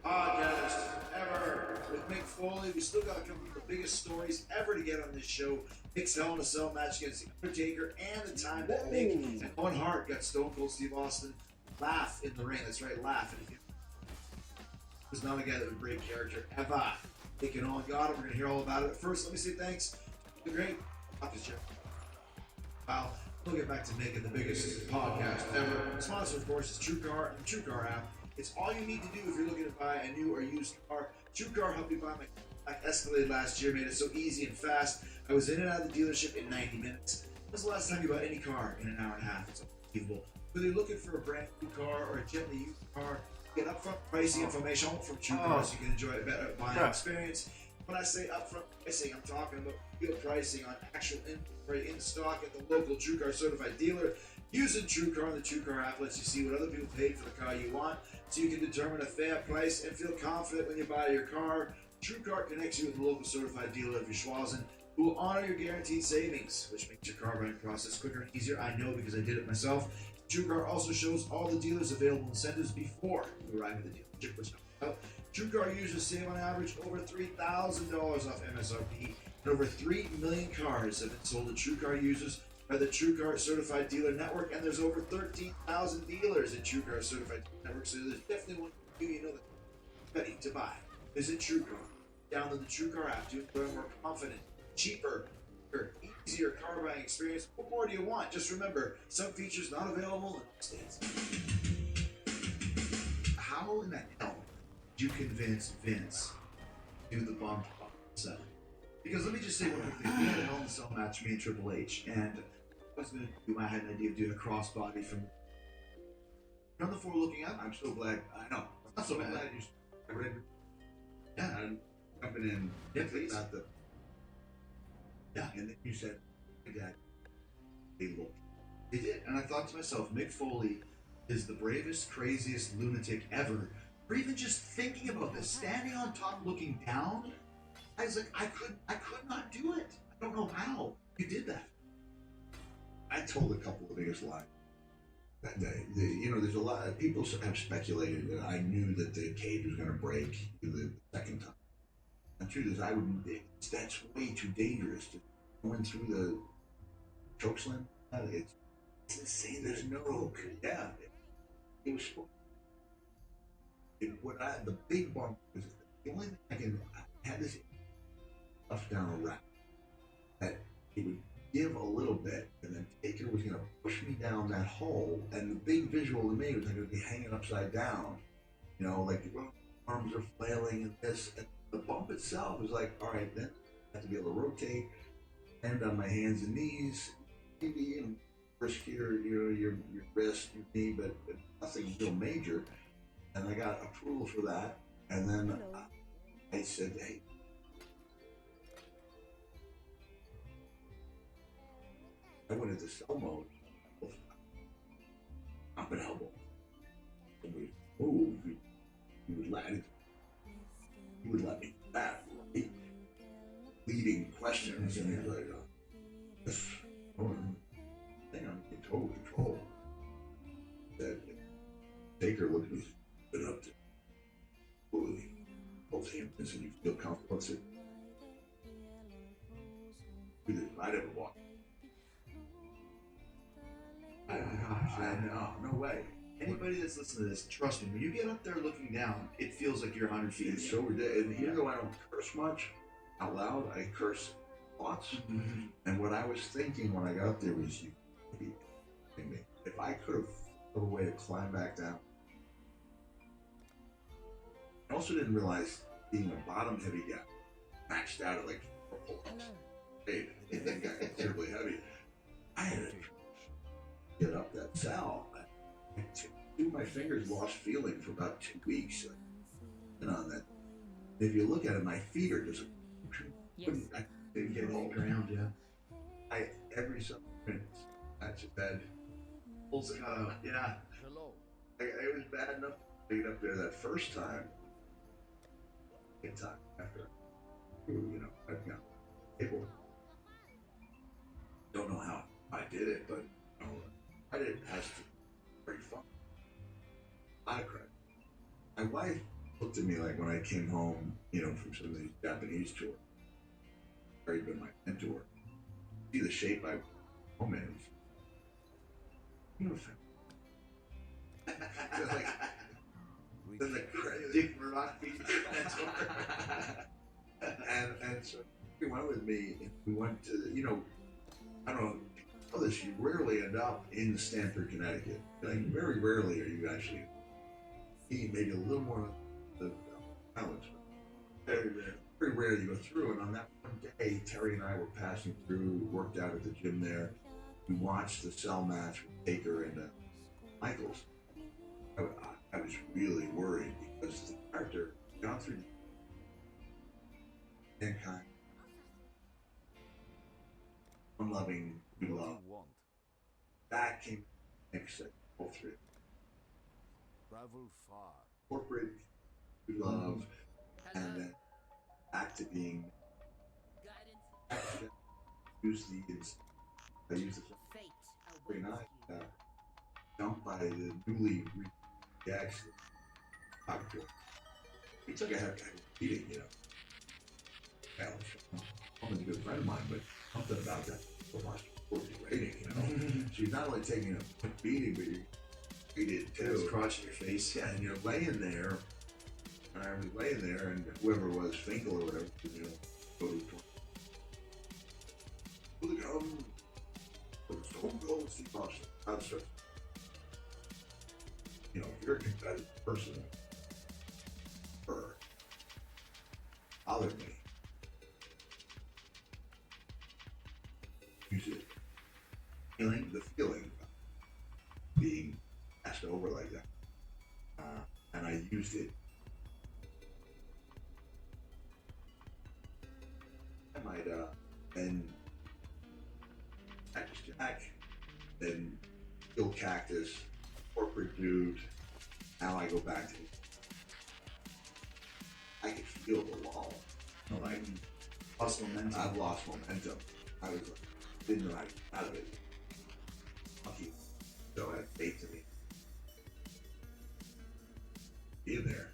podcast ever with Mick Foley. We still got a couple of the biggest stories ever to get on this show. Mick's Hell in a Cell match against The Undertaker, and the time that Mick and Owen Hart got Stone Cold Steve Austin laugh in the ring. That's right, laugh. And he was not a guy that would break character ever. Mick and Owen got him. We're going to hear all about it. First, let me say thanks to the great podcast show. Wow. We'll get back to Mick and the biggest podcast ever. The sponsor, of course, is TrueCar and the TrueCar app. It's all you need to do if you're looking to buy a new or used car. TrueCar helped me buy my Escalade last year, made it so easy and fast. I was in and out of the dealership in 90 minutes. When was the last time you bought any car in an hour and a half? It's unbelievable. Whether you're looking for a brand new car or a gently used car, get upfront pricing information from TrueCar so you can enjoy a better buying experience. When I say upfront pricing, I'm talking about real pricing on actual inventory in stock at the local TrueCar certified dealer. Using TrueCar on the TrueCar app lets you see what other people paid for the car you want, so you can determine a fair price and feel confident when you buy your car. TrueCar connects you with a local certified dealer of your Schwazen, who will honor your guaranteed savings, which makes your car buying process quicker and easier. I know because I did it myself. TrueCar also shows all the dealers' available incentives before you arrive at the dealership, which helps out. TrueCar users save on average over $3,000 off MSRP, and over 3 million cars have been sold to TrueCar users by the TrueCar Certified Dealer Network, and there's over 13,000 dealers in TrueCar Certified Dealer Network, so there's definitely one you know that's ready to buy. Visit TrueCar. Download the TrueCar app to enjoy a more confident, cheaper, easier car buying experience. What more do you want? Just remember, some features not available in all states. How in the hell did you convince Vince to do the bump set? Because let me just say one quick thing. We had a Hell in a Cell match, me and Triple H, and I was going to do, I had an idea of doing a crossbody from on the floor looking up. I'm so glad. I know. I'm so glad you. Yeah, I'm jumping in. Yeah, please. About the. Yeah, and then you said that. Unbelievable. They did, and I thought to myself, Mick Foley is the bravest, craziest lunatic ever. For even just thinking about this, standing on top, looking down. I was like, I could not do it. I don't know how you did that. I told a couple of biggest lies that day. There's a lot of people have speculated that I knew that the cage was going to break the second time. The truth is, that's way too dangerous to go in through the choke slam. It's insane. There's no, yeah. It was. The big bump was the only thing I had this stuff down a rack that it would give a little bit, and then Taker was going to push me down that hole, and the big visual to me was I would be hanging upside down, like the arms are flailing and this, and the bump itself was like, all right, then I have to be able to rotate, land on my hands and knees, maybe risk your wrist, your knee, but nothing real major, and I got approval for that, and then I said, hey, I went into cell mode. Up and elbow. And we moved. He would let it. He would let me do that. Right? Leading questions, and he was like, "This thing I'm in total control." That Taker looked at me, been up to both hands, and you feel comfortable. I said, "I never walked. I gosh. No way. Anybody that's listening to this, trust me, when you get up there looking down, it feels like you're 100 feet. It's so ridiculous. And even though I don't curse much out loud, I curse thoughts. Mm-hmm. And what I was thinking when I got up there was, you be kidding me. If I could have found a way to climb back down. I also didn't realize being a bottom heavy guy maxed out at like 4 pull-ups. Hey, I think I got considerably heavy. I had to get up that cell. Two of my fingers lost feeling for about 2 weeks. And on that, if you look at it, my feet are just I couldn't get Getting off the ground, yeah. every subsequent match of bed Pulls it out, yeah. it was bad enough to get up there that first time. Good time after, you know, I've got able. Don't know how I did it, but you know, I did it as pretty fun. A lot of credit. My wife looked at me like when I came home, you know, from some of these Japanese tours. Already been my mentor. See the shape I home in. You know, like, then the crazy Dick Murdoch being your mentor. and so he went with me and we went to, you know, I don't know, you know this, you rarely end up in Stamford, Connecticut. Like, very rarely are you actually maybe a little more the islands. Very rare you go through. And on that one day, Terry and I were passing through, worked out at the gym there. We watched the cell match with Taker and Michaels. I was really worried because the character gone through mankind, unloving, we love. That came next to all three. Travel far. Corporate, we love, and then back to being. I use the very nice dumped by the newly reacts. He took a heavy beating, you know. Well, Woman's a good friend of mine, but something about that so much rating, you know. She's not only taking a beating, but you treated too. It's crotch in your face. Yeah, and you're laying there. And I was laying there, and whoever it was, Finkel or whatever, you know, go to the gun. Stone Cold Steve Austin. Concert. You know, if you're a competitive person, bothered me. Use it. Feeling the feeling of being passed over like that. And I used it. I might then Cactus Jack, then kill Cactus, corporate dude. Now I go back to I could feel the wall. Like Lost momentum. I've lost momentum. I was like, didn't know how to get out of it. Lucky. So I had faith in me. Being there.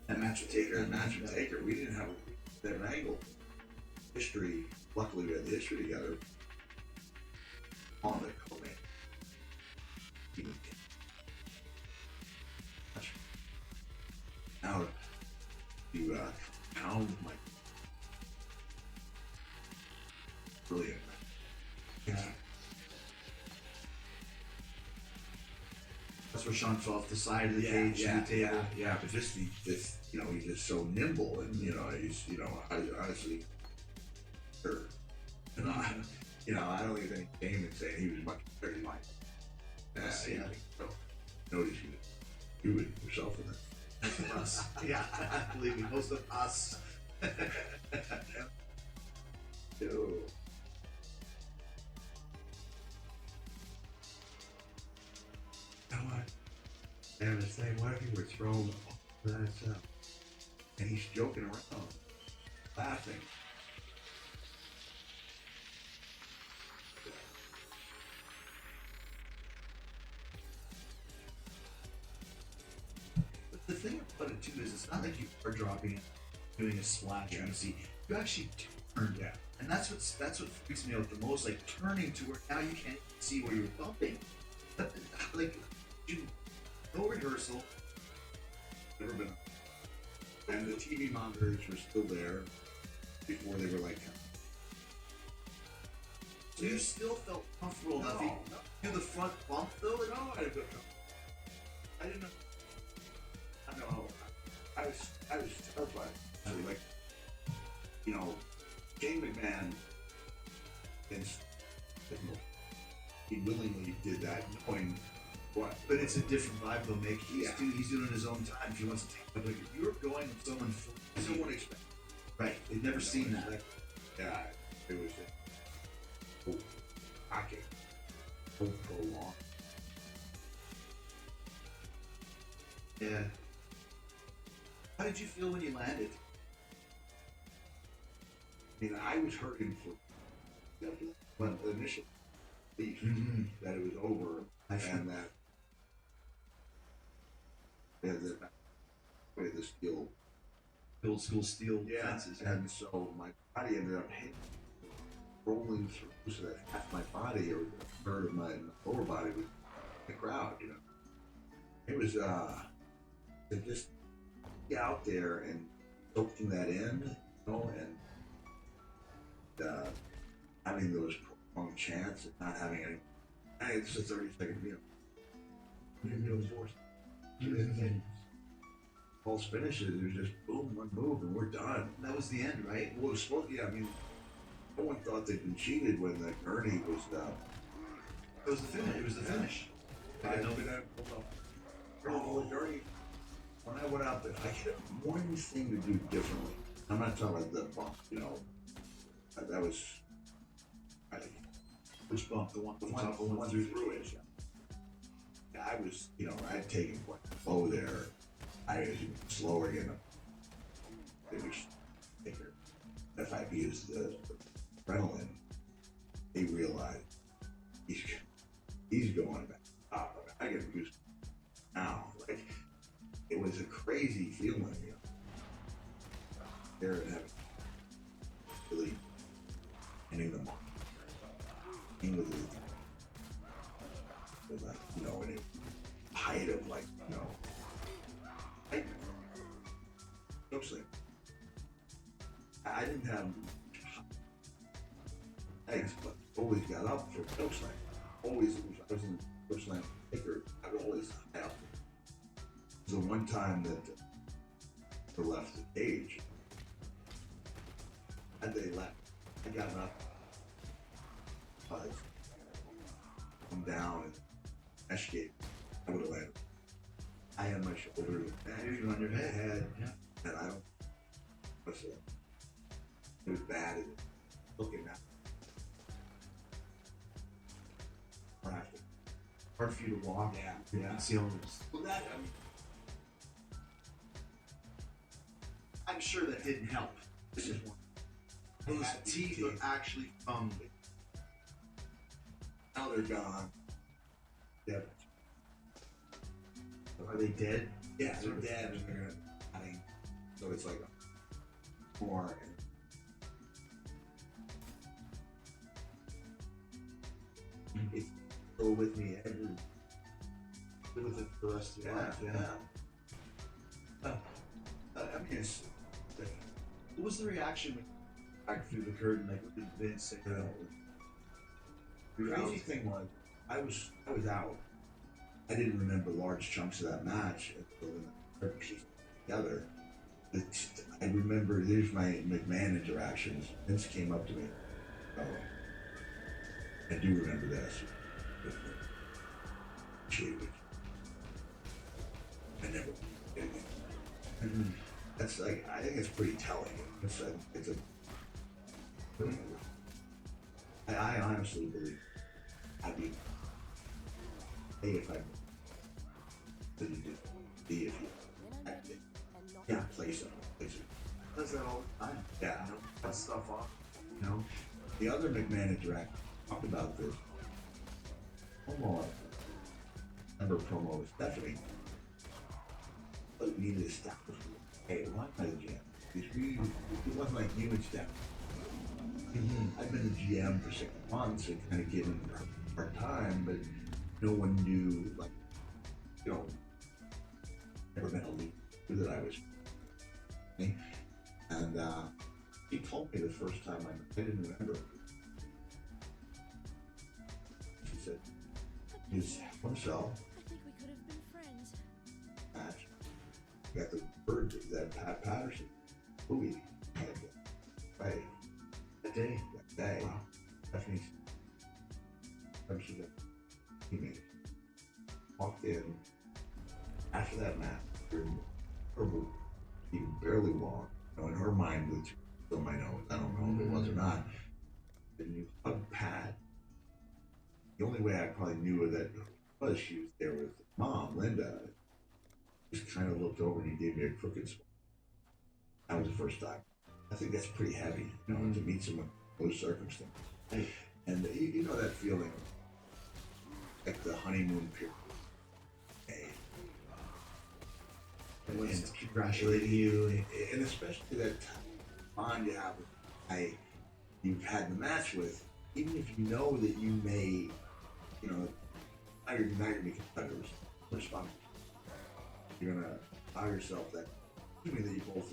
That match with Taker. That match with Taker. We didn't have that angle. History. Luckily we had the history together. On the co-main. Now to pound my brilliant. Yeah. That's where Sean fell off the side of the cage to the table. Yeah, but just you know, he's just so nimble, and you know, he's, you know, I honestly, sure, and I don't think there's any shame in saying he was much better than mine. Yeah. So, notice you would yourself in it. Most of us. Yeah, believe me, most of us. So, and it's like, what if you were thrown off that cell? And he's joking around, laughing. But the thing about it too is it's not like you are dropping it, doing a splash on the seat. You actually turn. Yeah. And that's what freaks me out the most, like turning to where now you can't see where you're bumping. like, no rehearsal. Never been. And the TV monitors were still there before they were like. So you still felt comfortable enough to do the front bump though? Like, No, I didn't know. I didn't know. I know. I was terrified. I was like, Shane McMahon, he willingly did that, knowing what. but it's a different vibe though, Mick. He's Yeah. doing his own time. If he wants to take, but like, if you're going with someone, Someone expected. right? They've never seen that. Yeah, it was shocking. So long. Yeah. How did you feel when you landed? I mean, I was hurting for when the initial belief that it was over and that the steel The old school steel fences, fences. and so my body ended up rolling through, so that half my body or a third of my lower body was in the crowd. It was to just get out there and soaking that in, and having those prolonged chants and not having any. It's a 30-second video. You didn't do a force. Pulse finishes. It was just boom, one move, and we're done. That was the end, right? Well, it was supposed. Yeah, I mean, no one thought they'd been cheated when the gurney was. It was the finish. It was the finish. I know. The gurney. When I went out there, I had one thing to do differently. I'm not talking about the bump. That was. Which bump? The one through it. Yeah, I was. I'd taken quite a blow there. I was even slower getting up. It was thicker. If I used the adrenaline, they realized he's going back up. I get used now. Like, it was a crazy feeling, There and having really hitting them off. He was like, in a height of like, I didn't have legs, but always got up for choke slam. Always, I was in choke slam taker. I was always high up. So one time that they left the cage, and they left, I got up, come down and mesh gate. I would have landed. I had my shoulder Even on your head. Yeah. And I don't. It was bad. Looking at. Hard for you to walk. Yeah. You can see all those. Well, that, I'm sure that didn't help. this is one. Those teeth are actually from. Now they're gone. Yeah. Are they dead? Yeah, they're dead and they're dying. So it's like more. It's go with me every. With it for the rest of your life. I mean, it's. What was the reaction when you back through the curtain? Like, what did Vince say? The crazy thing was, I was out. I didn't remember large chunks of that match until the piece together. I remember, there's my McMahon interactions. Vince came up to me. Oh, I do remember this. I never did it. That's like, I think it's pretty telling. I honestly believe I'd be if I didn't do be if you acted. Yeah, play something. Does that all the time? Yeah. Cut stuff off. The other McMahon interact talked about this promo. Remember promo with Stephanie. But we needed to stop with hey, why not a GM? It wasn't like you and Stephanie. I've been a GM for 6 months and kind of given her time, but no one knew, like, you know, never been a lead that I was. And he told me the first time I didn't remember. She said, his himself. I think we could have been friends. Match. Got the bird that Pat Patterson movie had right That day. that day. Wow. Stephanie Patterson, teammate, walked in after that match. Her move, he barely walked. You know, in her mind, which still might know, I don't know if it was or not. And you hug Pat. The only way I probably knew that was she was there with mom, Linda. Just kind of looked over and he gave me a crooked smile. That was the first time. I think that's pretty heavy, you know, to meet someone in those circumstances. And you know that feeling, like the honeymoon period. Hey. Everyone's congratulating you. And especially that bond you have with the guy you've had the match with, even if you know that you may, you know, now you're going to be competitors, respond. You're going to allow yourself that, assuming that you both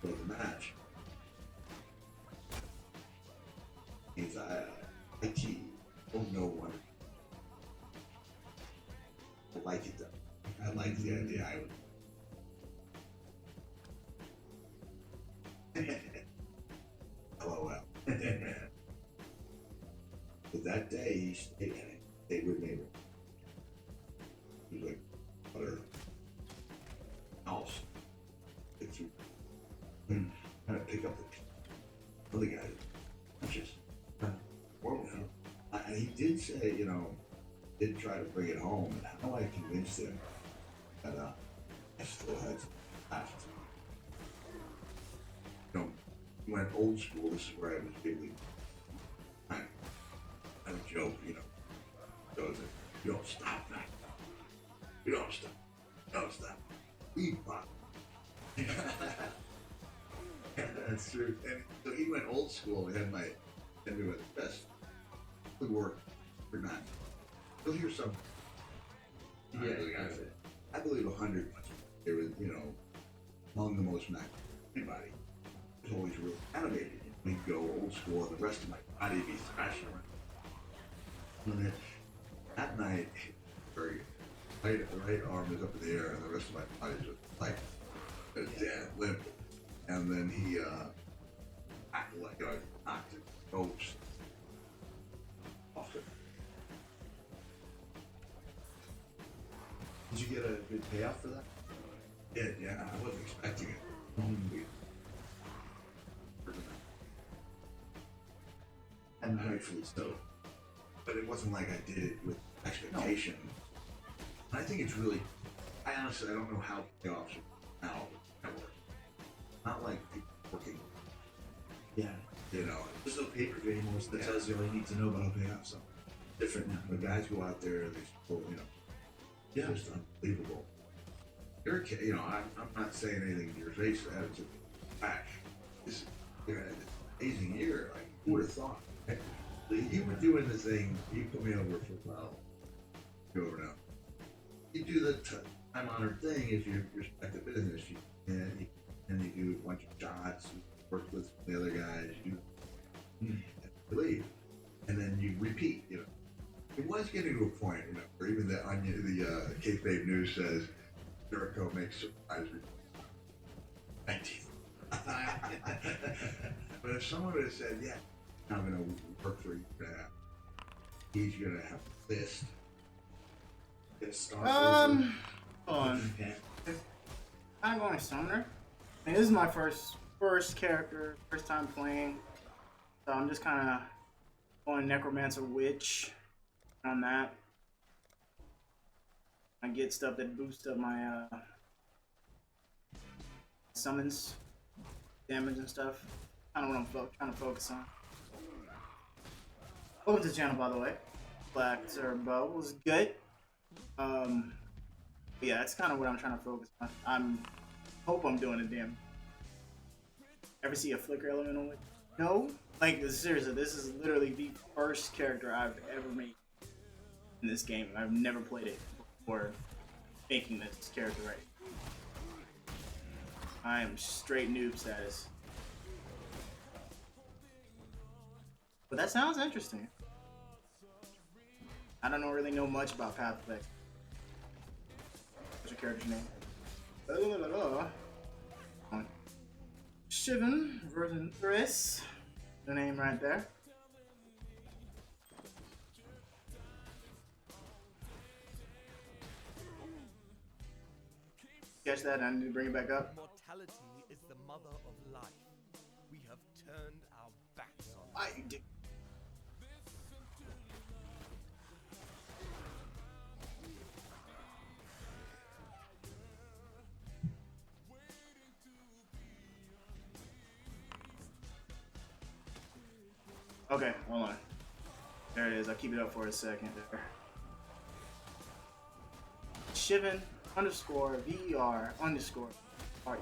play the match. Means I don't know what. I like it though. I like the idea. I would. LOL. But that day he stayed with me. He was like, other house. It's kind of pick up the other guys. Not just horrible. And he did say, you know, did try to bring it home, and how I convinced him that I still had some left. You know, he went old school. This is where I was really. I would joke, you know, goes, you don't stop that. You don't stop. You don't stop. Beatbox. That's true. And so he went old school. We had we went the best. Good work. We're not. You'll hear some. Yeah, I believe 100. They were, you know, among the most max. Anybody was always really animated. We'd go old school, and the rest of my body would be thrashing around. And then that night, very right arm is up in the air, and the rest of my body is just like a dead limp. And then he acted like I knocked it ropes off it. Did you get a good payoff for that? Yeah, I wasn't expecting it. And rightfully so. But it wasn't like I did it with expectation. No. I think it's really, I honestly, I don't know how payoffs are now network. Not like people working, Yeah. you know. There's no pay-per-view anymore, so that tells you all you need to know about payoffs. So different now. The guys go out there and they still, you know, Yeah. just unbelievable. You're, you know, I'm not saying anything to your face. It's a fact. This, you know, an amazing year. Like, who would have thought? You were doing the thing. You put me over for a while. Go over now. You do the time-honored thing. If you respect the business, and you do a bunch of shots. You work with the other guys. You leave, and then you repeat. You know, it was getting to a point, you know, where even the Kayfabe News says Jericho makes surprise 19th. But if someone would have said, "Yeah, I'm going to work for you now," he's going to have a list. Get a scarf Hold over. on. Yeah. I'm going Summoner. I mean, this is my first character, first time playing. So I'm just kind of going Necromancer Witch on that. I get stuff that boosts up my summons, damage and stuff. Kind of what I'm trying to focus on. Welcome to the channel, by the way. Black Bow was good. But yeah, that's kind of what I'm trying to focus on. Hope I'm doing it, damn. Ever see a flicker element on it? No? Like, seriously, this is literally the first character I've ever made. in this game, and I've never played it before making this character right. I am straight noob status. But that sounds interesting. I don't really know much about Path of Exile. What's your character's name? Shivan Verdantris. The name right there. Catch that? I need to bring it back up. Mortality is the mother of life. We have turned our backs on it. Why you did? Okay, hold on. There it is. I'll keep it up for a second there. Shivan underscore VER underscore REF.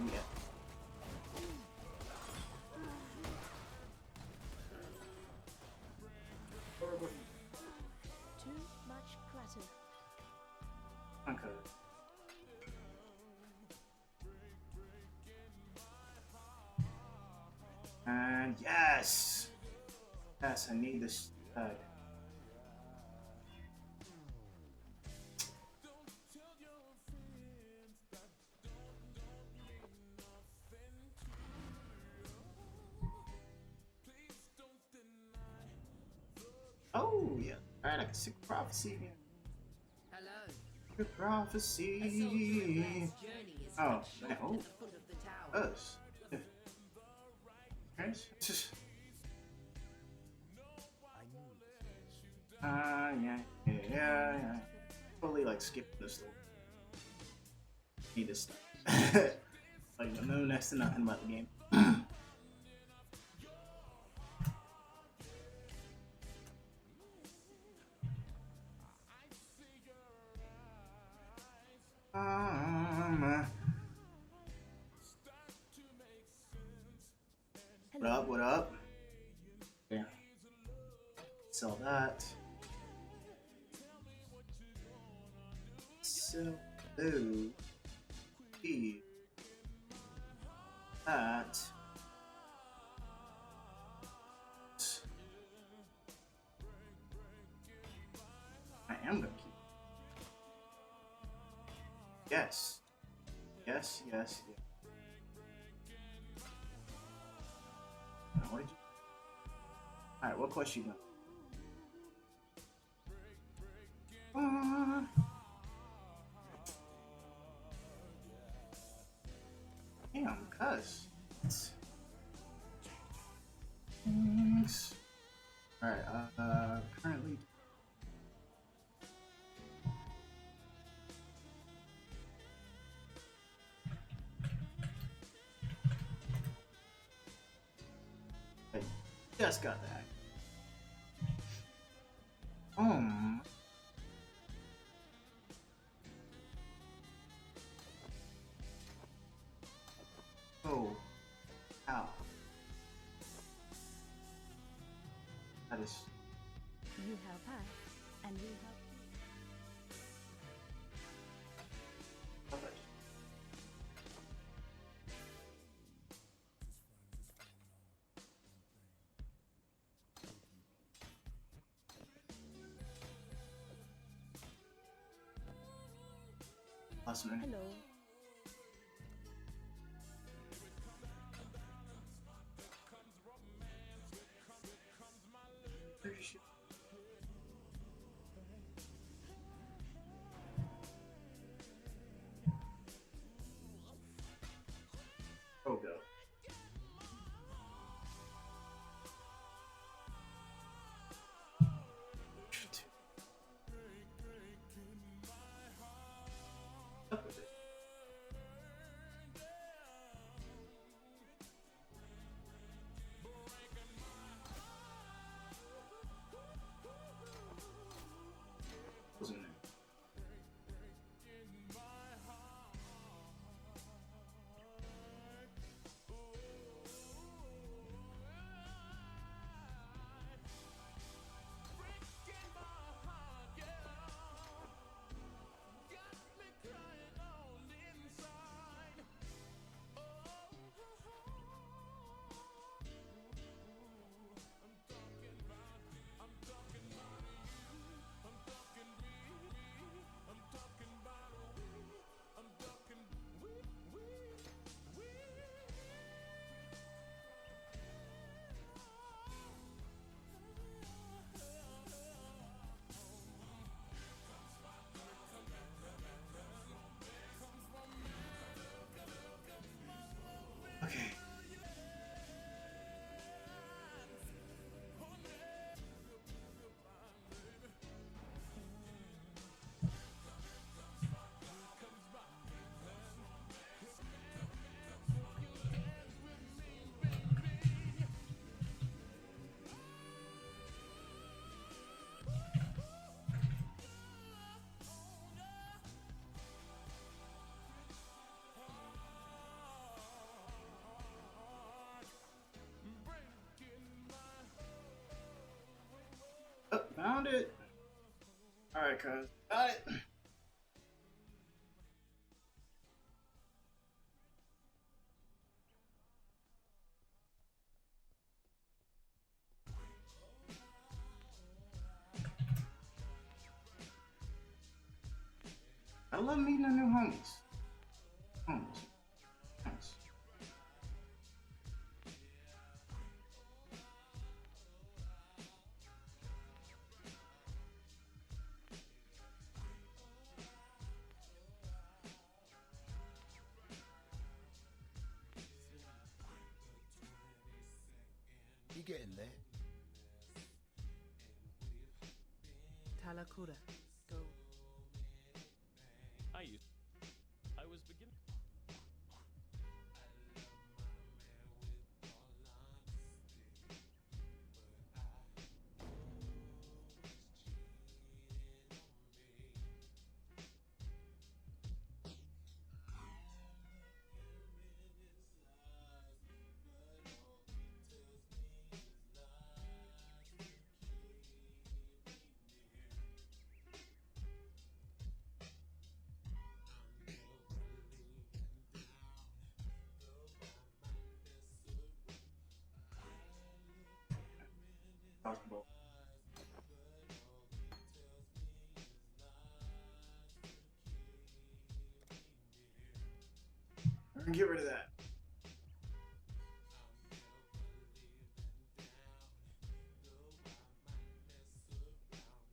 Too much clutter. Okay. And yes! Yes, I need this tag. Oh, yeah. Alright, I can see prophecy again. Hello. Good prophecy. Oh, man. Oh, us. Yes. Yeah. Totally like skip this little. Need this stuff. Like, I know next to nothing about the game. What up? Yeah. Sell that. Sell blue. Key. That. I am gonna keep. Yes. Yes. What did you? Alright, what quest you got? Damn, cuss. Thanks. Alright, currently. I just got that. Oh. Ow. That is. You help us, and we help you. Love it. Awesome. Hello. Oh, go. Up with it. Alright, cuz. Got it. I love meeting the new homies. Nice. You getting lit? Talakura. Go. I was beginning. Possible. We're gonna get rid of that.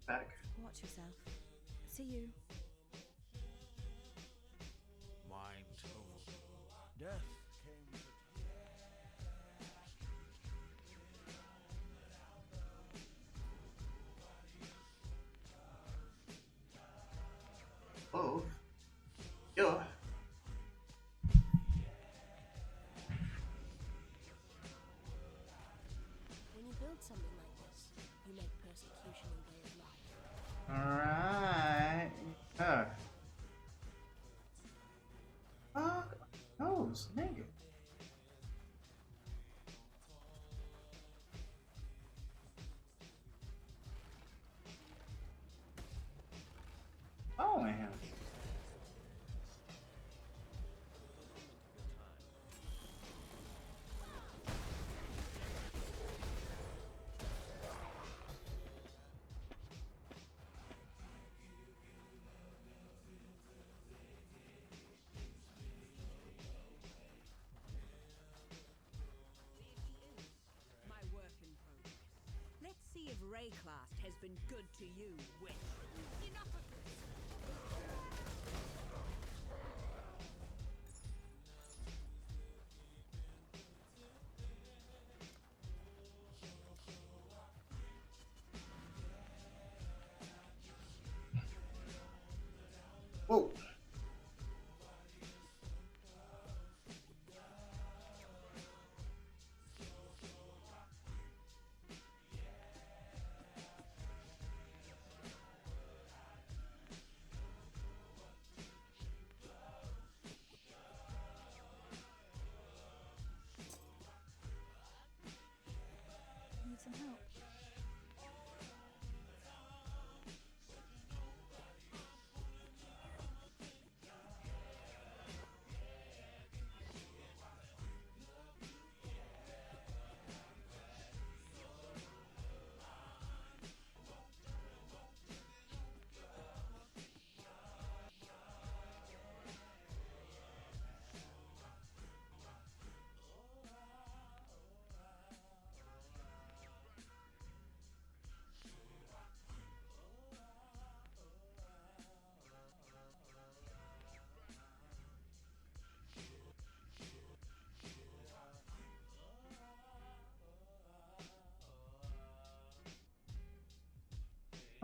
Back. Watch yourself. See you. Mind over. Death came to Oh. Yo. When you build something like this, you make persecution a way of life. Alright. Yeah. Fuck. No, nigga. Following him. My work in progress. Let's see if Rayclast has been good to you, witch. Enough of this. Whoa. Need some help.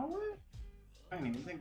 Oh, what? I didn't even think.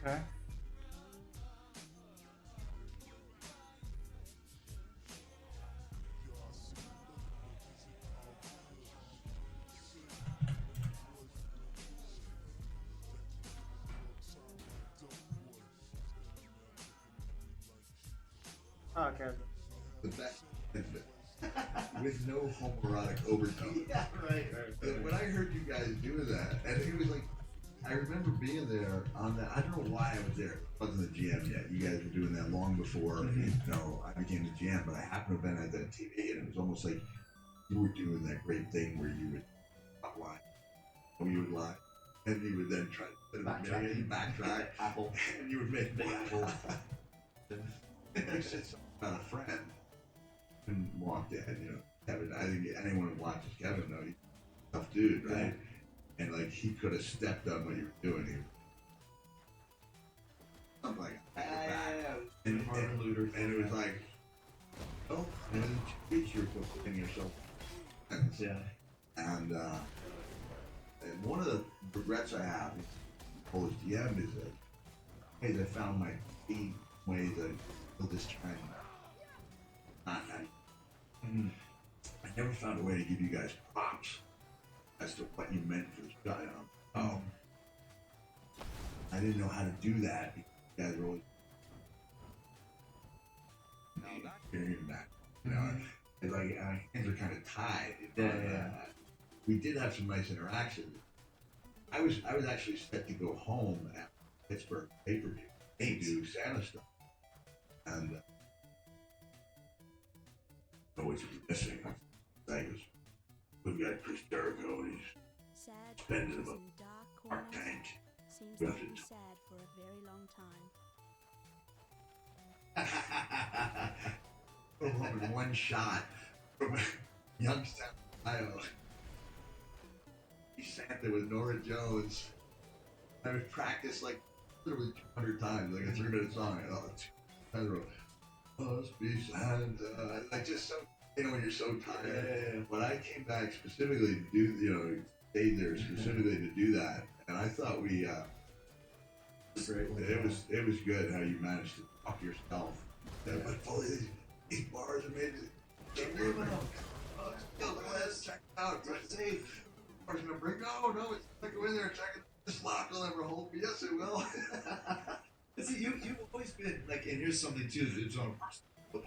Okay. Oh, okay. But that, with no homoerotic overtone. Yeah, right. But when I heard you guys doing that, and it was like, I remember being there on that. I don't know why I was there. I wasn't the GM yet. You guys were doing that long before you know I became the GM. But I happened to have been at that TV, and it was almost like you were doing that great thing where you would not lie, or you would lie, and you would then try to backtrack, Apple, and you would make big apple. And you said something about a friend and walked in. You know, Kevin. I think anyone who watches Kevin know he's a tough dude, right? Yeah. And like he could have stepped on what you were doing. He was something like and it was like, oh, and then you're putting yourself. Yeah. And one of the regrets I have as Polish DM is that, hey, I found my 8 ways I build this trend. I never found a way to give you guys props as to what you meant for this guy. Oh, I didn't know how to do that because you guys were always hearing that. You know, it's like our hands are kind of tied. You know, we did have some nice interactions. I was actually set to go home at Pittsburgh pay-per-view and do Santa stuff, and always missing. Like, we've got Chris Jericho and he's Sad spending places about in dark our corners tank. seems We to have be to- sad for a very long time. Go home in one shot from Youngstown, Ohio. He's Santa with Nora Jones. I would practice like literally 200 times, like a 3-minute song. Must be Santa. I just so, you know, when you're so tired. But I came back specifically to do, you know, stayed there specifically to do that, and I thought we. It was good how you managed to talk yourself. Yeah, but fully these bars are made. Check it out. It's safe. Bars gonna break. No, it's not go in there. Check it. This lock will never hold me. Yes, it will. See, you've always been like, and here's something too. It's on personal.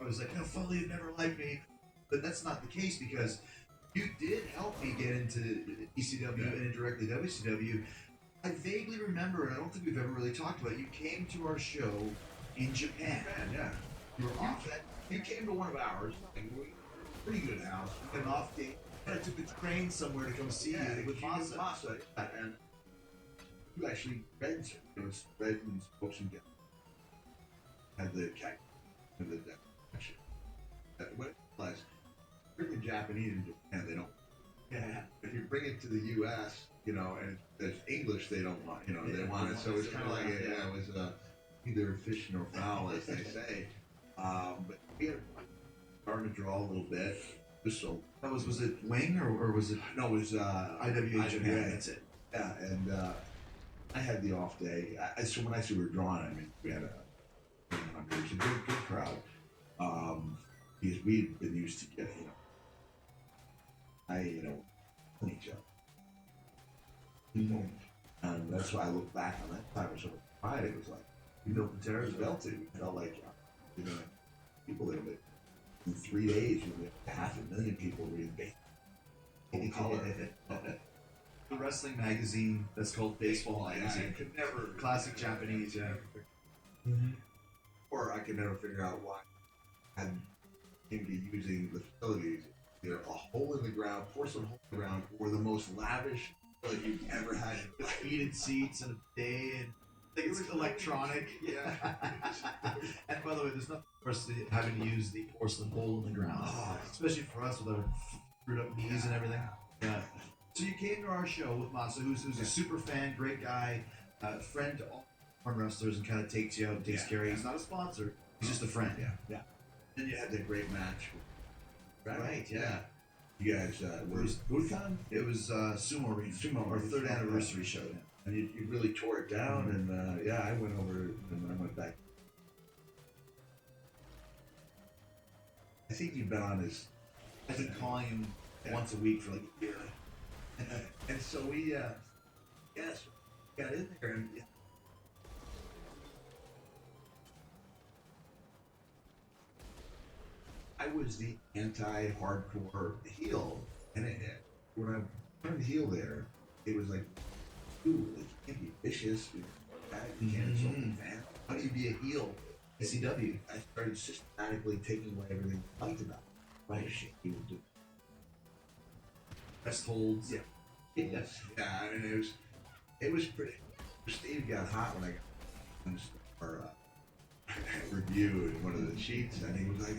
I was like, no, Foley, you've never liked me, but that's not the case because you did help me get into ECW and indirectly WCW. I vaguely remember, and I don't think we've ever really talked about it, you came to our show in Japan. Yeah. You were off that. You came to one of ours. And we pretty good house. An off date. I took the train somewhere to come see you with Masa. And you actually read and spoke some guys. Had the cat and the deck. What it was, freaking Japanese in Japan, they don't. Yeah. If you bring it to the U.S., you know, and there's English, they don't want, you know, they want it. So it's kind of like, it was either fish nor fowl, as they say. But we had starting to draw a little bit. So that was it Wing or was it? No, it was IWA Japan. That's it. Yeah, and I had the off day. So when I say we were drawing, I mean we had a good crowd. Because we had been used to getting, on each other. And that's why I look back on that time with sort of pride. It was like we built the terrorist belt. It felt like people there. But in 3 days, we had 500,000 people reading baseball color. The wrestling magazine that's called Baseball Magazine. I could never classic Japanese, Or I could never figure out why I came to using the facilities. Either a hole in the ground, porcelain hole in the ground, or the most lavish facility you've ever had. Heated seats and a day, and I think it's electronic. Yeah. And by the way, there's nothing worse than having to use the porcelain hole in the ground, especially for us with our screwed up knees and everything. Yeah. So you came to our show with Masa, who's a super fan, great guy, friend to all arm wrestlers, and kind of takes you out and takes care of you. He's not a sponsor. He's just a friend. Yeah. Then you had that great match. Right, yeah. You guys were Budokan? It was Sumo Arena. Our third anniversary show. And you really tore it down, and yeah, I went over and I went back. I think you've been on his. I've been calling him once a week for like a year. And so we, yes, got in there, and I was the anti-hardcore heel, and when I turned heel there, it was like, dude, you can't be vicious, you can't insult the fan. How do you be a heel? ECW. I started systematically taking away everything I liked about it. Right, shit, he would do. Best holds. Yeah. Yes. Yeah, I mean, it was pretty. Steve got hot when I got our review in one of the sheets, and he was like,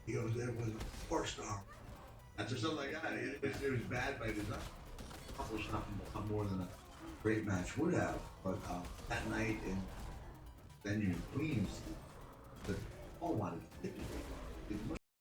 he goes, there was a 4-star. That's or something like that. It was bad by design. Accomplished nothing more than a great match would have, but that night in venue in Queens, all wanted